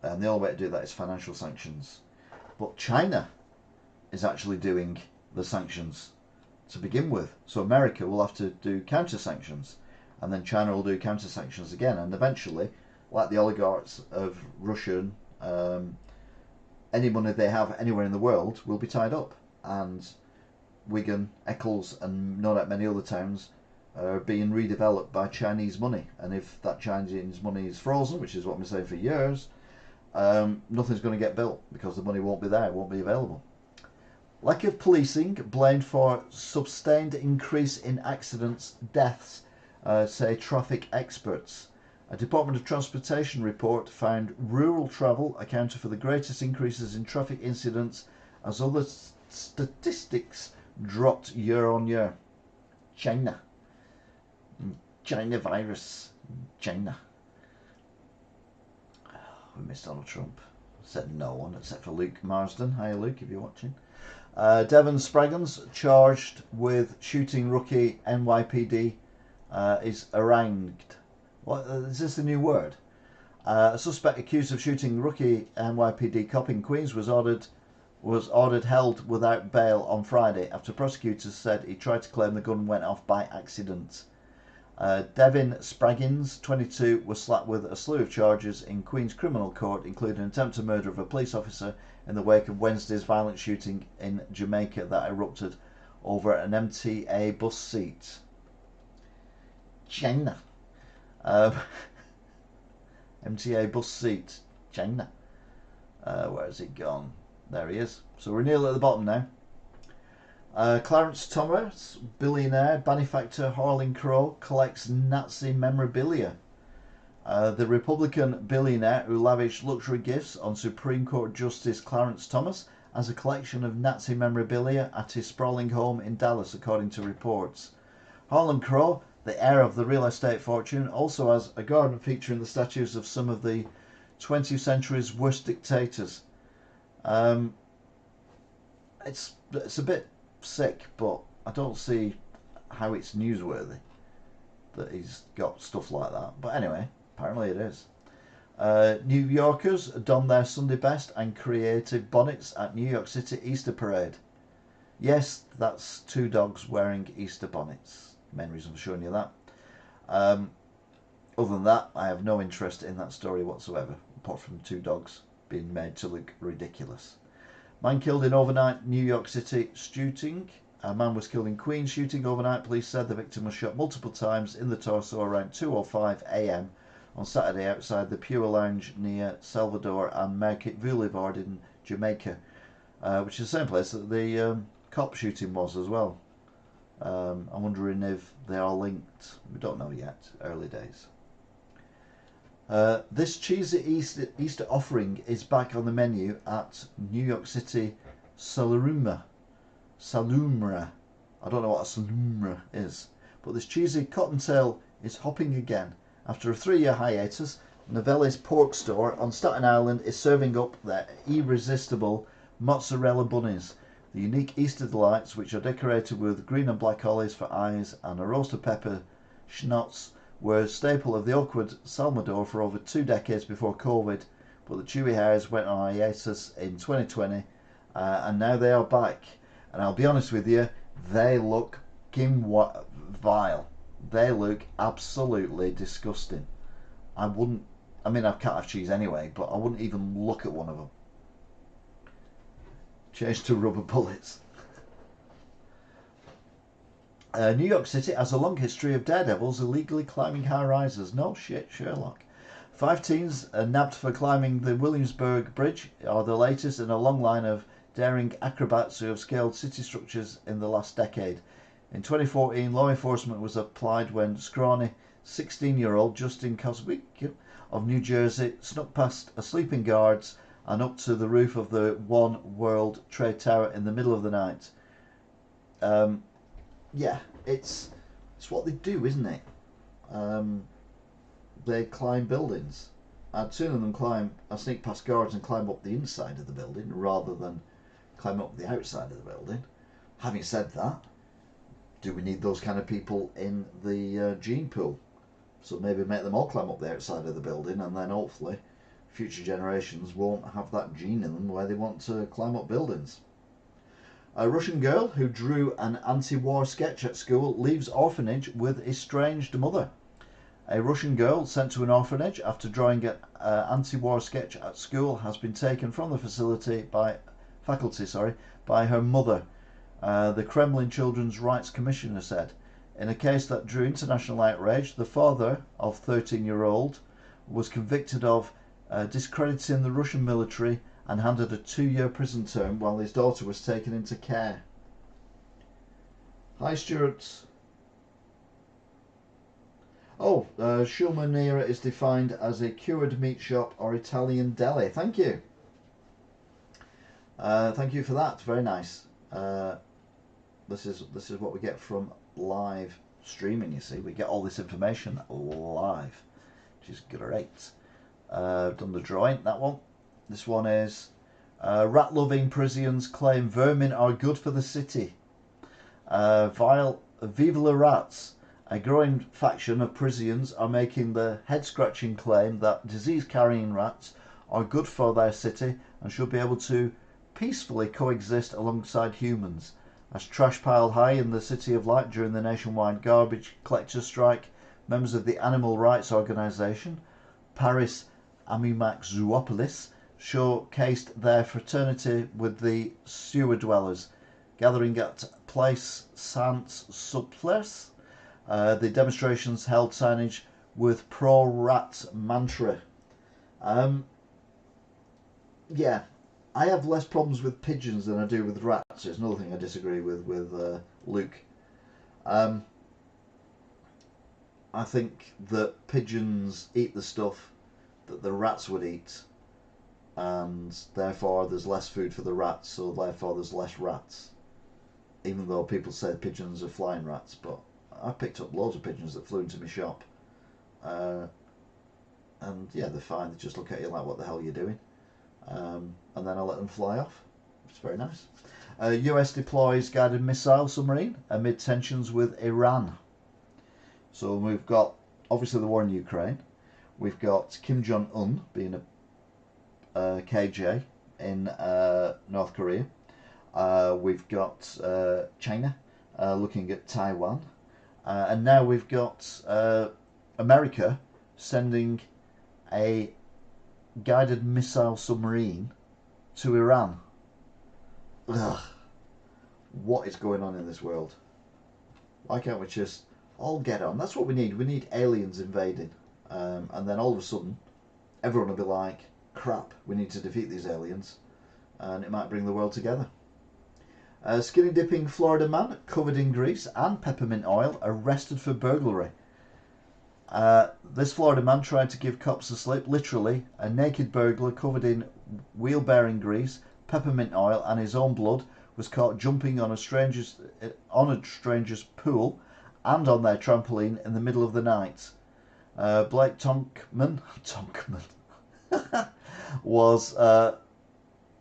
and the only way to do that is financial sanctions. But China is actually doing the sanctions to begin with. So America will have to do counter sanctions, and then China will do counter sanctions again, and eventually, like the oligarchs of Russia, any money they have anywhere in the world will be tied up, and Wigan, Eccles, and not that many other towns are being redeveloped by Chinese money. And if that Chinese money is frozen, which is what I've been saying for years, nothing's going to get built because the money won't be there, it won't be available. Lack of policing blamed for sustained increase in accidents, deaths, say traffic experts. A Department of Transportation report found rural travel accounted for the greatest increases in traffic incidents as other statistics dropped year on year. China virus. China. We missed Donald Trump. Said no one except for Luke Marsden. Hi Luke, if you're watching. Devon Spraggins, charged with shooting rookie NYPD, is arraigned. What is this a new word? A suspect accused of shooting rookie NYPD cop in Queens was ordered held without bail on Friday after prosecutors said he tried to claim the gun went off by accident. Devin Spraggins, 22, was slapped with a slew of charges in Queen's Criminal Court, including attempted murder of a police officer in the wake of Wednesday's violent shooting in Jamaica that erupted over an MTA bus seat. China. MTA bus seat. China. Where has he gone? There he is. So we're nearly at the bottom now. Clarence Thomas, billionaire benefactor Harlan Crow, collects Nazi memorabilia. The Republican billionaire who lavished luxury gifts on Supreme Court Justice Clarence Thomas has a collection of Nazi memorabilia at his sprawling home in Dallas, according to reports. Harlan Crow, the heir of the real estate fortune, also has a garden featuring the statues of some of the 20th century's worst dictators. It's a bit sick, but I don't see how it's newsworthy that he's got stuff like that. But anyway, apparently it is. New Yorkers don their Sunday best and creative bonnets at New York City Easter Parade. Yes, that's two dogs wearing Easter bonnets. Main reason for showing you that. Other than that, I have no interest in that story whatsoever, apart from two dogs being made to look ridiculous. Man killed in overnight New York City shooting. A man was killed in Queens shooting overnight. Police said the victim was shot multiple times in the torso around 2:05 a.m. on Saturday outside the Pure Lounge near Salvador and Market Boulevard in Jamaica, which is the same place that the cop shooting was as well. I'm wondering if they are linked. We don't know yet. Early days. This cheesy Easter offering is back on the menu at New York City Salumra. I don't know what a Salumra is, but this cheesy cottontail is hopping again. After a 3-year hiatus, Novelle's pork store on Staten Island is serving up their irresistible mozzarella bunnies, the unique Easter delights which are decorated with green and black olives for eyes and a roasted pepper schnapps were a staple of the awkward Salvador for over 2 decades before COVID, but the chewy hairs went on hiatus in 2020, and now they are back. And I'll be honest with you, they look vile. They look absolutely disgusting. I can't have cheese anyway, but I wouldn't even look at one of them. Change to rubber bullets. New York City has a long history of daredevils illegally climbing high rises. No shit, Sherlock. 5 teens nabbed for climbing the Williamsburg Bridge are the latest in a long line of daring acrobats who have scaled city structures in the last decade. In 2014, law enforcement was applied when scrawny 16-year-old Justin Koswick of New Jersey snuck past a sleeping guards and up to the roof of the One World Trade Tower in the middle of the night. Yeah, it's what they do, isn't it? They climb buildings. I'd sooner them sneak past guards and climb up the inside of the building rather than climb up the outside of the building. Having said that, do we need those kind of people in the gene pool? So maybe make them all climb up the outside of the building, and then hopefully future generations won't have that gene in them where they want to climb up buildings. A Russian girl who drew an anti-war sketch at school leaves orphanage with estranged mother. A Russian girl sent to an orphanage after drawing an anti-war sketch at school has been taken from the faculty by her mother, the Kremlin Children's Rights Commissioner said. In a case that drew international outrage, the father of 13-year-old was convicted of discrediting the Russian military and handed a 2-year prison term while his daughter was taken into care. Hi, Stuart. Oh, Shulmanera is defined as a cured meat shop or Italian deli. Thank you. Thank you for that. Very nice. This is what we get from live streaming. You see, we get all this information live, which is great. Done the drawing. That one. This one is rat-loving Parisians claim vermin are good for the city. Vive la rats. A growing faction of Parisians are making the head-scratching claim that disease-carrying rats are good for their city and should be able to peacefully coexist alongside humans. As trash piled high in the City of Light during the nationwide garbage collector strike, members of the animal rights organisation Paris Amimax Zoopolis showcased their fraternity with the sewer dwellers, gathering at Place Saint-Sulpice. The demonstrations held signage with pro-rat mantra. Yeah, I have less problems with pigeons than I do with rats. It's another thing I disagree with Luke. I think that pigeons eat the stuff that the rats would eat, and therefore there's less food for the rats, so therefore there's less rats. Even though people say pigeons are flying rats, but I picked up loads of pigeons that flew into my shop. And yeah, they're fine. They just look at you like, what the hell are you doing? And then I let them fly off. It's very nice. US deploys guided missile submarine amid tensions with Iran. So we've got, obviously, the war in Ukraine. We've got Kim Jong-un being a KJ in North Korea. We've got China looking at Taiwan. And now we've got America sending a guided missile submarine to Iran. Ugh. What is going on in this world? Why can't we just all get on? That's what we need. We need aliens invading. And then all of a sudden, everyone will be like, crap, we need to defeat these aliens. And it might bring the world together. Skinny dipping Florida man covered in grease and peppermint oil arrested for burglary. This Florida man tried to give cops the slip. Literally, a naked burglar covered in wheel-bearing grease, peppermint oil and his own blood was caught jumping on a stranger's pool and on their trampoline in the middle of the night. Blake Tonkman was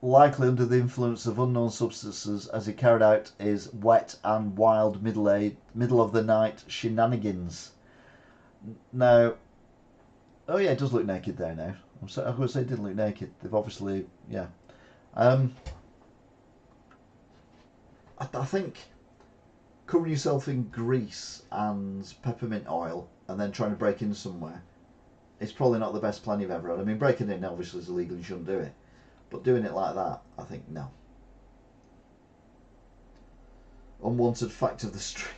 likely under the influence of unknown substances as he carried out his wet and wild middle of the night shenanigans. Now, oh yeah, it does look naked there now. I was going to say it didn't look naked. They've obviously, yeah. I think covering yourself in grease and peppermint oil and then trying to break in somewhere, it's probably not the best plan you've ever had. I mean, breaking in obviously is illegal, you shouldn't do it. But doing it like that, I think, no. Unwanted fact of the stream.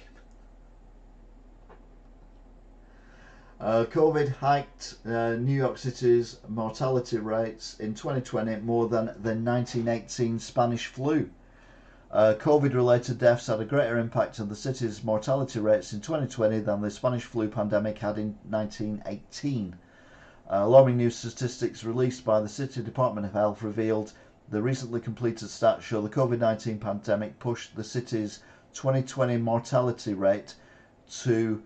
COVID hiked New York City's mortality rates in 2020 more than the 1918 Spanish flu. COVID-related deaths had a greater impact on the city's mortality rates in 2020 than the Spanish flu pandemic had in 1918. Alarming new statistics released by the City Department of Health revealed the recently completed stats show the COVID-19 pandemic pushed the city's 2020 mortality rate to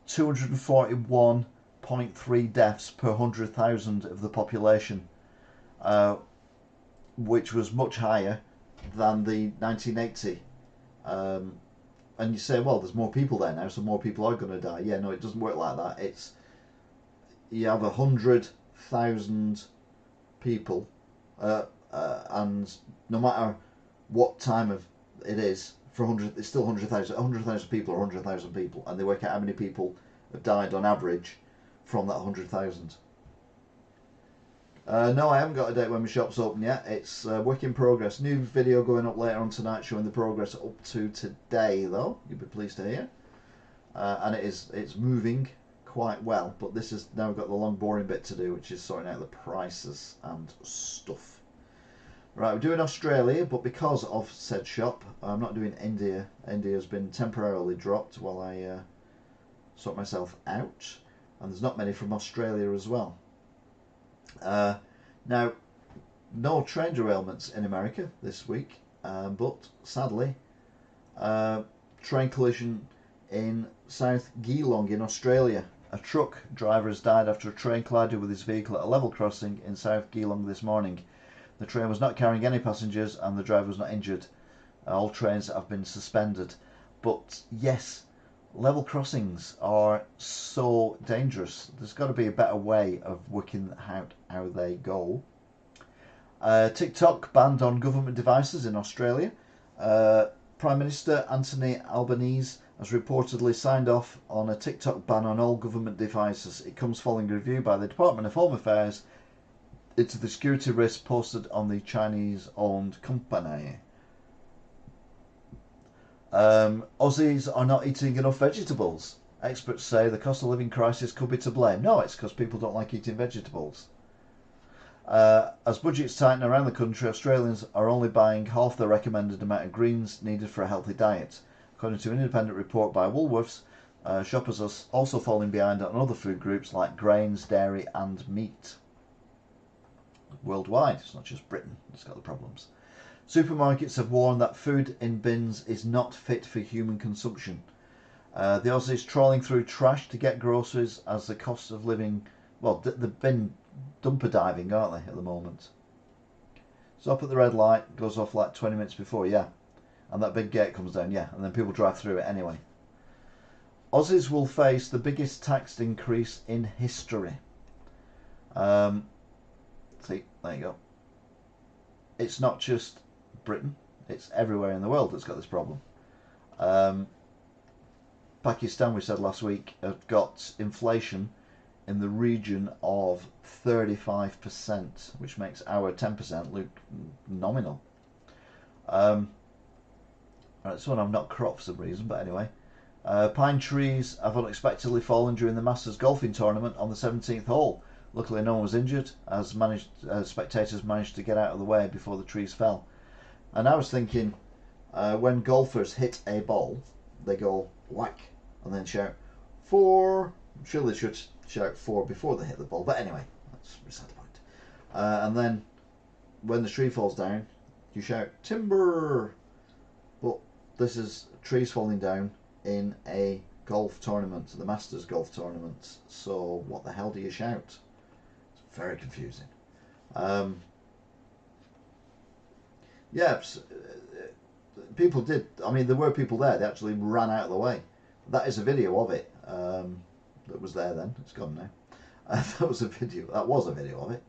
241.3 deaths per 100,000 of the population, which was much higher than the 1980. And you say, well, there's more people there now, so more people are going to die. Yeah, no, it doesn't work like that. It's you have 100,000 people, and no matter what time of It is for 100. It's still 100,000. 100,000 people or 100,000 people, and they work out how many people have died on average from that 100,000. No, I haven't got a date when my shop's open yet. It's work in progress. New video going up later on tonight showing the progress up to today, though. You'll be pleased to hear. And it's moving quite well, but this is now got the long boring bit to do, which is sorting out the prices and stuff. Right, we're doing Australia, but because of said shop, I'm not doing India. India's been temporarily dropped while I sort myself out, and there's not many from Australia as well. Now, no train derailments in America this week, but sadly, train collision in South Geelong in Australia. A truck driver has died after a train collided with his vehicle at a level crossing in South Geelong this morning. The train was not carrying any passengers and the driver was not injured. All trains have been suspended. But yes, level crossings are so dangerous. There's got to be a better way of working out how they go. TikTok banned on government devices in Australia. Prime Minister Anthony Albanese has reportedly signed off on a TikTok ban on all government devices. It comes following a review by the Department of Home Affairs into the security risk posted on the Chinese-owned company. Aussies are not eating enough vegetables. Experts say the cost of living crisis could be to blame. No, it's because people don't like eating vegetables. As budgets tighten around the country, Australians are only buying half the recommended amount of greens needed for a healthy diet. According to an independent report by Woolworths, shoppers are also falling behind on other food groups like grains, dairy and meat. Worldwide, it's not just Britain that's got the problems. Supermarkets have warned that food in bins is not fit for human consumption. The Aussies trawling through trash to get groceries as the cost of living, well, they've been dumper diving, aren't they, at the moment? Stop at the red light, goes off like 20 minutes before, yeah. And that big gate comes down, yeah, and then people drive through it anyway. Aussies will face the biggest tax increase in history. See, there you go. It's not just Britain, it's everywhere in the world that's got this problem. Pakistan, we said last week, have got inflation in the region of 35%, which makes our 10% look nominal. This one I've not cropped for some reason, but anyway. Pine trees have unexpectedly fallen during the Masters golfing tournament on the 17th hole. Luckily no one was injured, as spectators managed to get out of the way before the trees fell. And I was thinking, when golfers hit a ball, they go whack and then shout 4. I'm sure they should shout 4 before they hit the ball, but anyway, that's beside the point. And then when the tree falls down, you shout timber. But this is trees falling down in a golf tournament, the Masters golf tournament. So what the hell do you shout? It's very confusing. Yeah, people did. I mean, there were people there. They actually ran out of the way. That is a video of it. That was there then. It's gone now. That was a video. That was a video of it.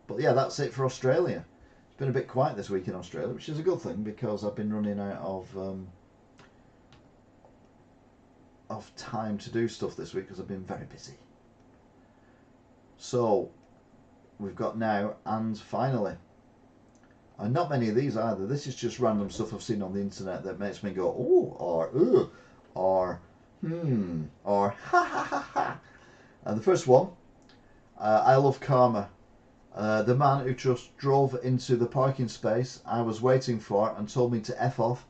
But yeah, that's it for Australia. It's been a bit quiet this week in Australia, which is a good thing because I've been running out of time to do stuff this week because I've been very busy. So we've got now and finally. And not many of these either. This is just random stuff I've seen on the internet that makes me go, oh, or ugh, or or ha ha ha ha. And the first one, I love karma. The man who just drove into the parking space I was waiting for and told me to F off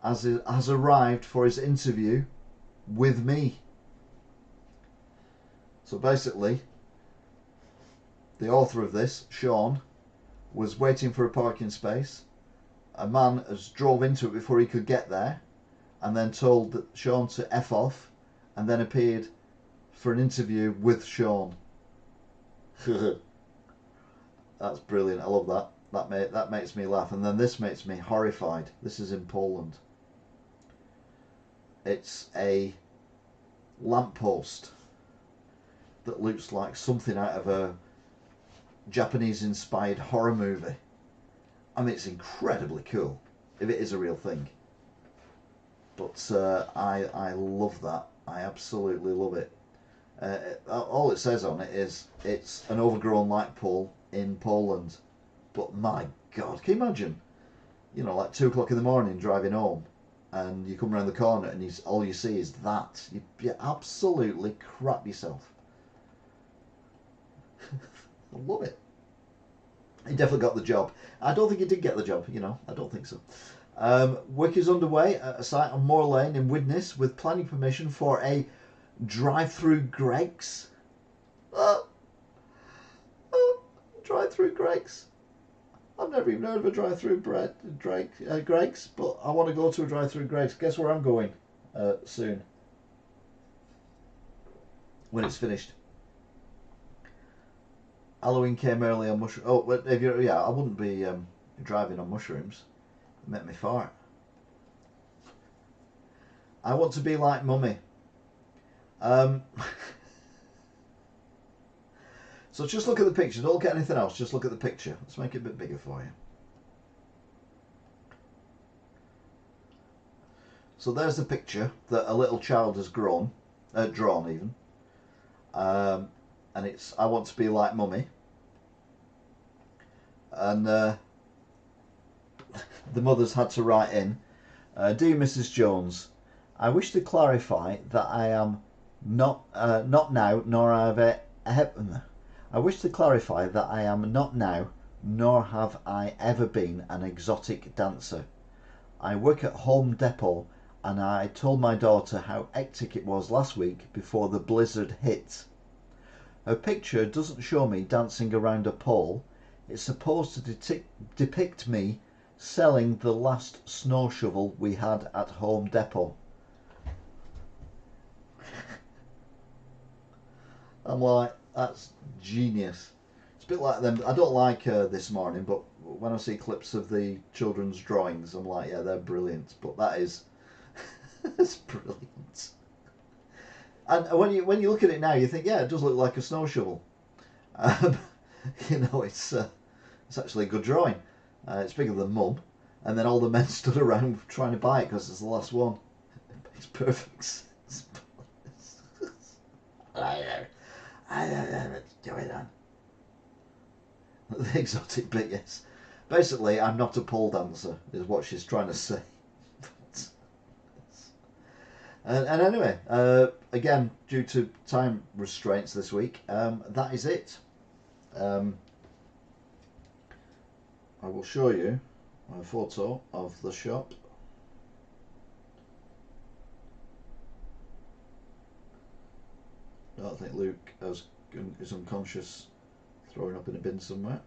has arrived for his interview with me. So basically, the author of this, Sean, was waiting for a parking space. A man has drove into it before he could get there and then told Sean to F off and then appeared for an interview with Sean. That's brilliant. I love that. That makes me laugh. And then this makes me horrified. This is in Poland. It's a lamppost that looks like something out of a Japanese inspired horror movie. I mean, it's incredibly cool. if it is a real thing. But I love that. I absolutely love it. All it says on it is it's an overgrown light pole in Poland. But my God, can you imagine? You know, like 2 o'clock in the morning driving home, and you come around the corner and all you see is that. You absolutely crap yourself. I love it. He definitely got the job. I don't think he did get the job, you know. I don't think so. Work is underway at a site on Moor Lane in Widnes with planning permission for a drive-through Greggs. Drive-through Greggs. I've never even heard of a drive-through Greggs, but I want to go to a drive-through Greggs. Guess where I'm going soon when it's finished. Halloween came early on mushrooms. Oh, but I wouldn't be driving on mushrooms. It made me fart. I want to be like Mummy. So just look at the picture. Don't look at anything else. Just look at the picture. Let's make it a bit bigger for you. So there's the picture that a little child has drawn even. And it's I want to be like Mummy. And the mother's had to write in, Dear Mrs. Jones, I wish to clarify that I am not now, nor I wish to clarify that I am not now, nor have I ever been an exotic dancer. I work at Home Depot, and I told my daughter how hectic it was last week before the blizzard hit. Her picture doesn't show me dancing around a pole. It's supposed to depict me selling the last snow shovel we had at Home Depot. I'm like, that's genius. It's a bit like them. I don't like This Morning, but when I see clips of the children's drawings, I'm like, yeah, they're brilliant. But that is, it's brilliant. And when you look at it now, you think, yeah, it does look like a snow shovel. You know, it's actually a good drawing. It's bigger than Mum, and then all the men stood around trying to buy it because it's the last one. It makes perfect sense. Do it on. The exotic bit, yes. Basically, I'm not a pole dancer, is what she's trying to say. And anyway, again, due to time restraints this week, that is it. I will show you a photo of the shop. I don't think Luke is unconscious, throwing up in a bin somewhere.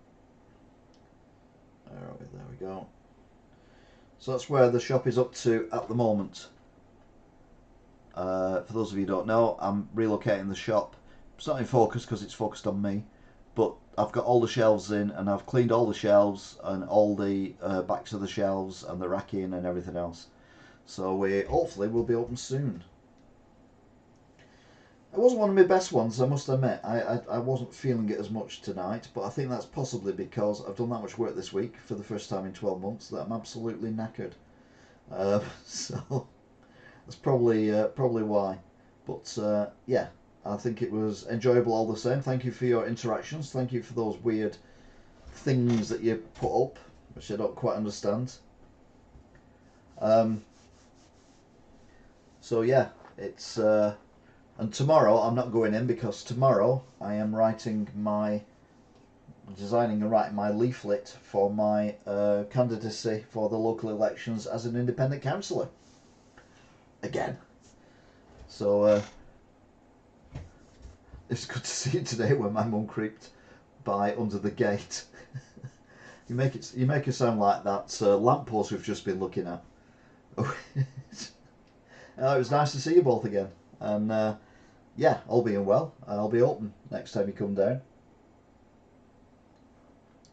There we go. So that's where the shop is up to at the moment. For those of you who don't know, I'm relocating the shop. It's not in focus because it's focused on me, but I've got all the shelves in, and I've cleaned all the shelves and all the backs of the shelves and the racking and everything else. So we hopefully will be open soon. It wasn't one of my best ones, I must admit. I wasn't feeling it as much tonight, but I think that's possibly because I've done that much work this week for the first time in 12 months that I'm absolutely knackered. So that's probably why. But yeah, I think it was enjoyable all the same. Thank you for your interactions. Thank you for those weird things that you put up, which I don't quite understand. So yeah, it's and tomorrow I'm not going in because tomorrow I am designing and writing my leaflet for my candidacy for the local elections as an independent councillor. Again. So it's good to see you today when my mum creeped by under the gate. You make it sound like that lamppost we've just been looking at. It was nice to see you both again, and yeah, all being well, I'll be open next time you come down.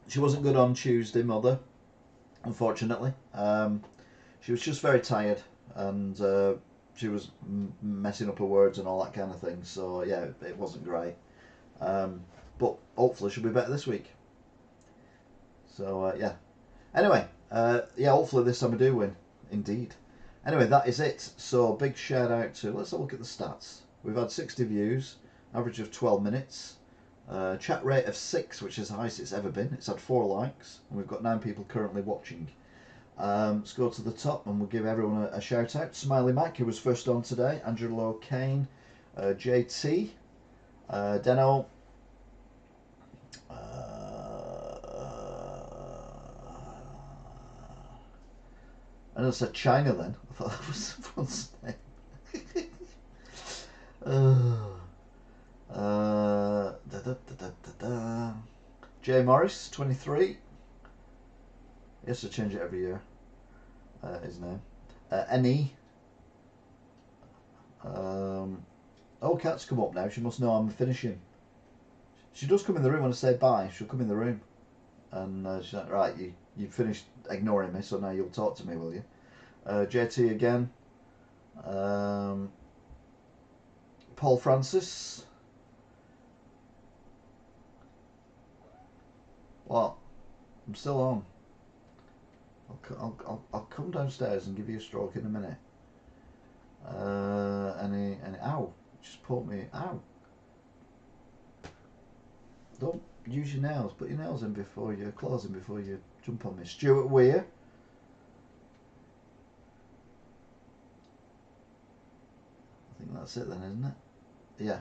She wasn't good on Tuesday, Mother, unfortunately. She was just very tired, and she was messing up her words and all that kind of thing. So yeah, it wasn't great. But hopefully she'll be better this week. So yeah. Anyway, Yeah, hopefully this time I do win. Indeed. Anyway, that is it. So big shout out to, let's have a look at the stats. We've had 60 views, average of 12 minutes, chat rate of 6, which is the highest it's ever been. It's had 4 likes, and we've got 9 people currently watching. Let's go to the top and we'll give everyone a shout out. Smiley Mac, who was first on today, Angelo Kane, JT, Deno, and I said China then. I thought that was someone's name. Jay Morris, 23. He has to change it every year. His name. NE. Oh, Kat's come up now. She must know I'm finishing. She does come in the room when I say bye. She'll come in the room. And she's like, right, you've finished ignoring me, so now you'll talk to me, will you? JT again. Paul Francis. What? I'm still on. I'll come downstairs and give you a stroke in a minute. Any ow! Just put me ow! Don't use your nails. Put your nails in before you claws in before you jump on me. Stuart Weir. I think that's it then, isn't it? Yeah.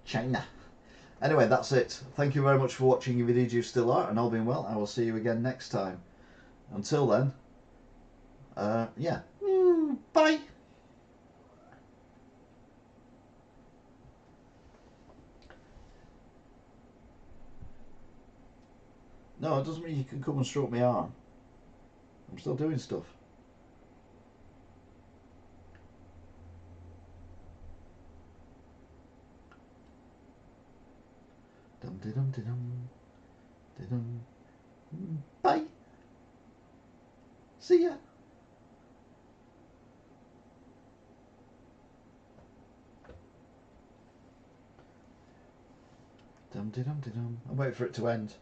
China. Anyway, that's it. Thank you very much for watching. If indeed you still are, and all being well, I will see you again next time. Until then, yeah. Bye. No, it doesn't mean you can come and stroke my arm. I'm still doing stuff. Dum-de-dum-de-dum. Bye. See ya. Dum-de-dum-de-dum. I'm waiting for it to end.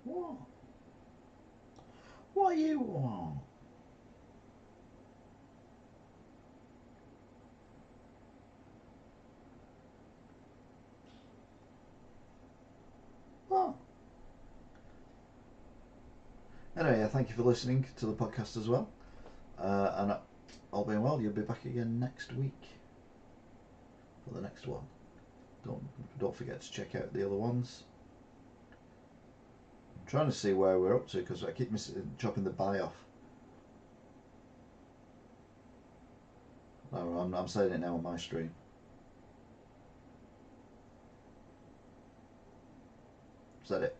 What? What do you want? What? Anyway, thank you for listening to the podcast as well. And all being well, you'll be back again next week for the next one. Don't forget to check out the other ones. I'm trying to see where we're up to because I keep chopping the bye off. No, I'm saying it now on my stream. Is that it?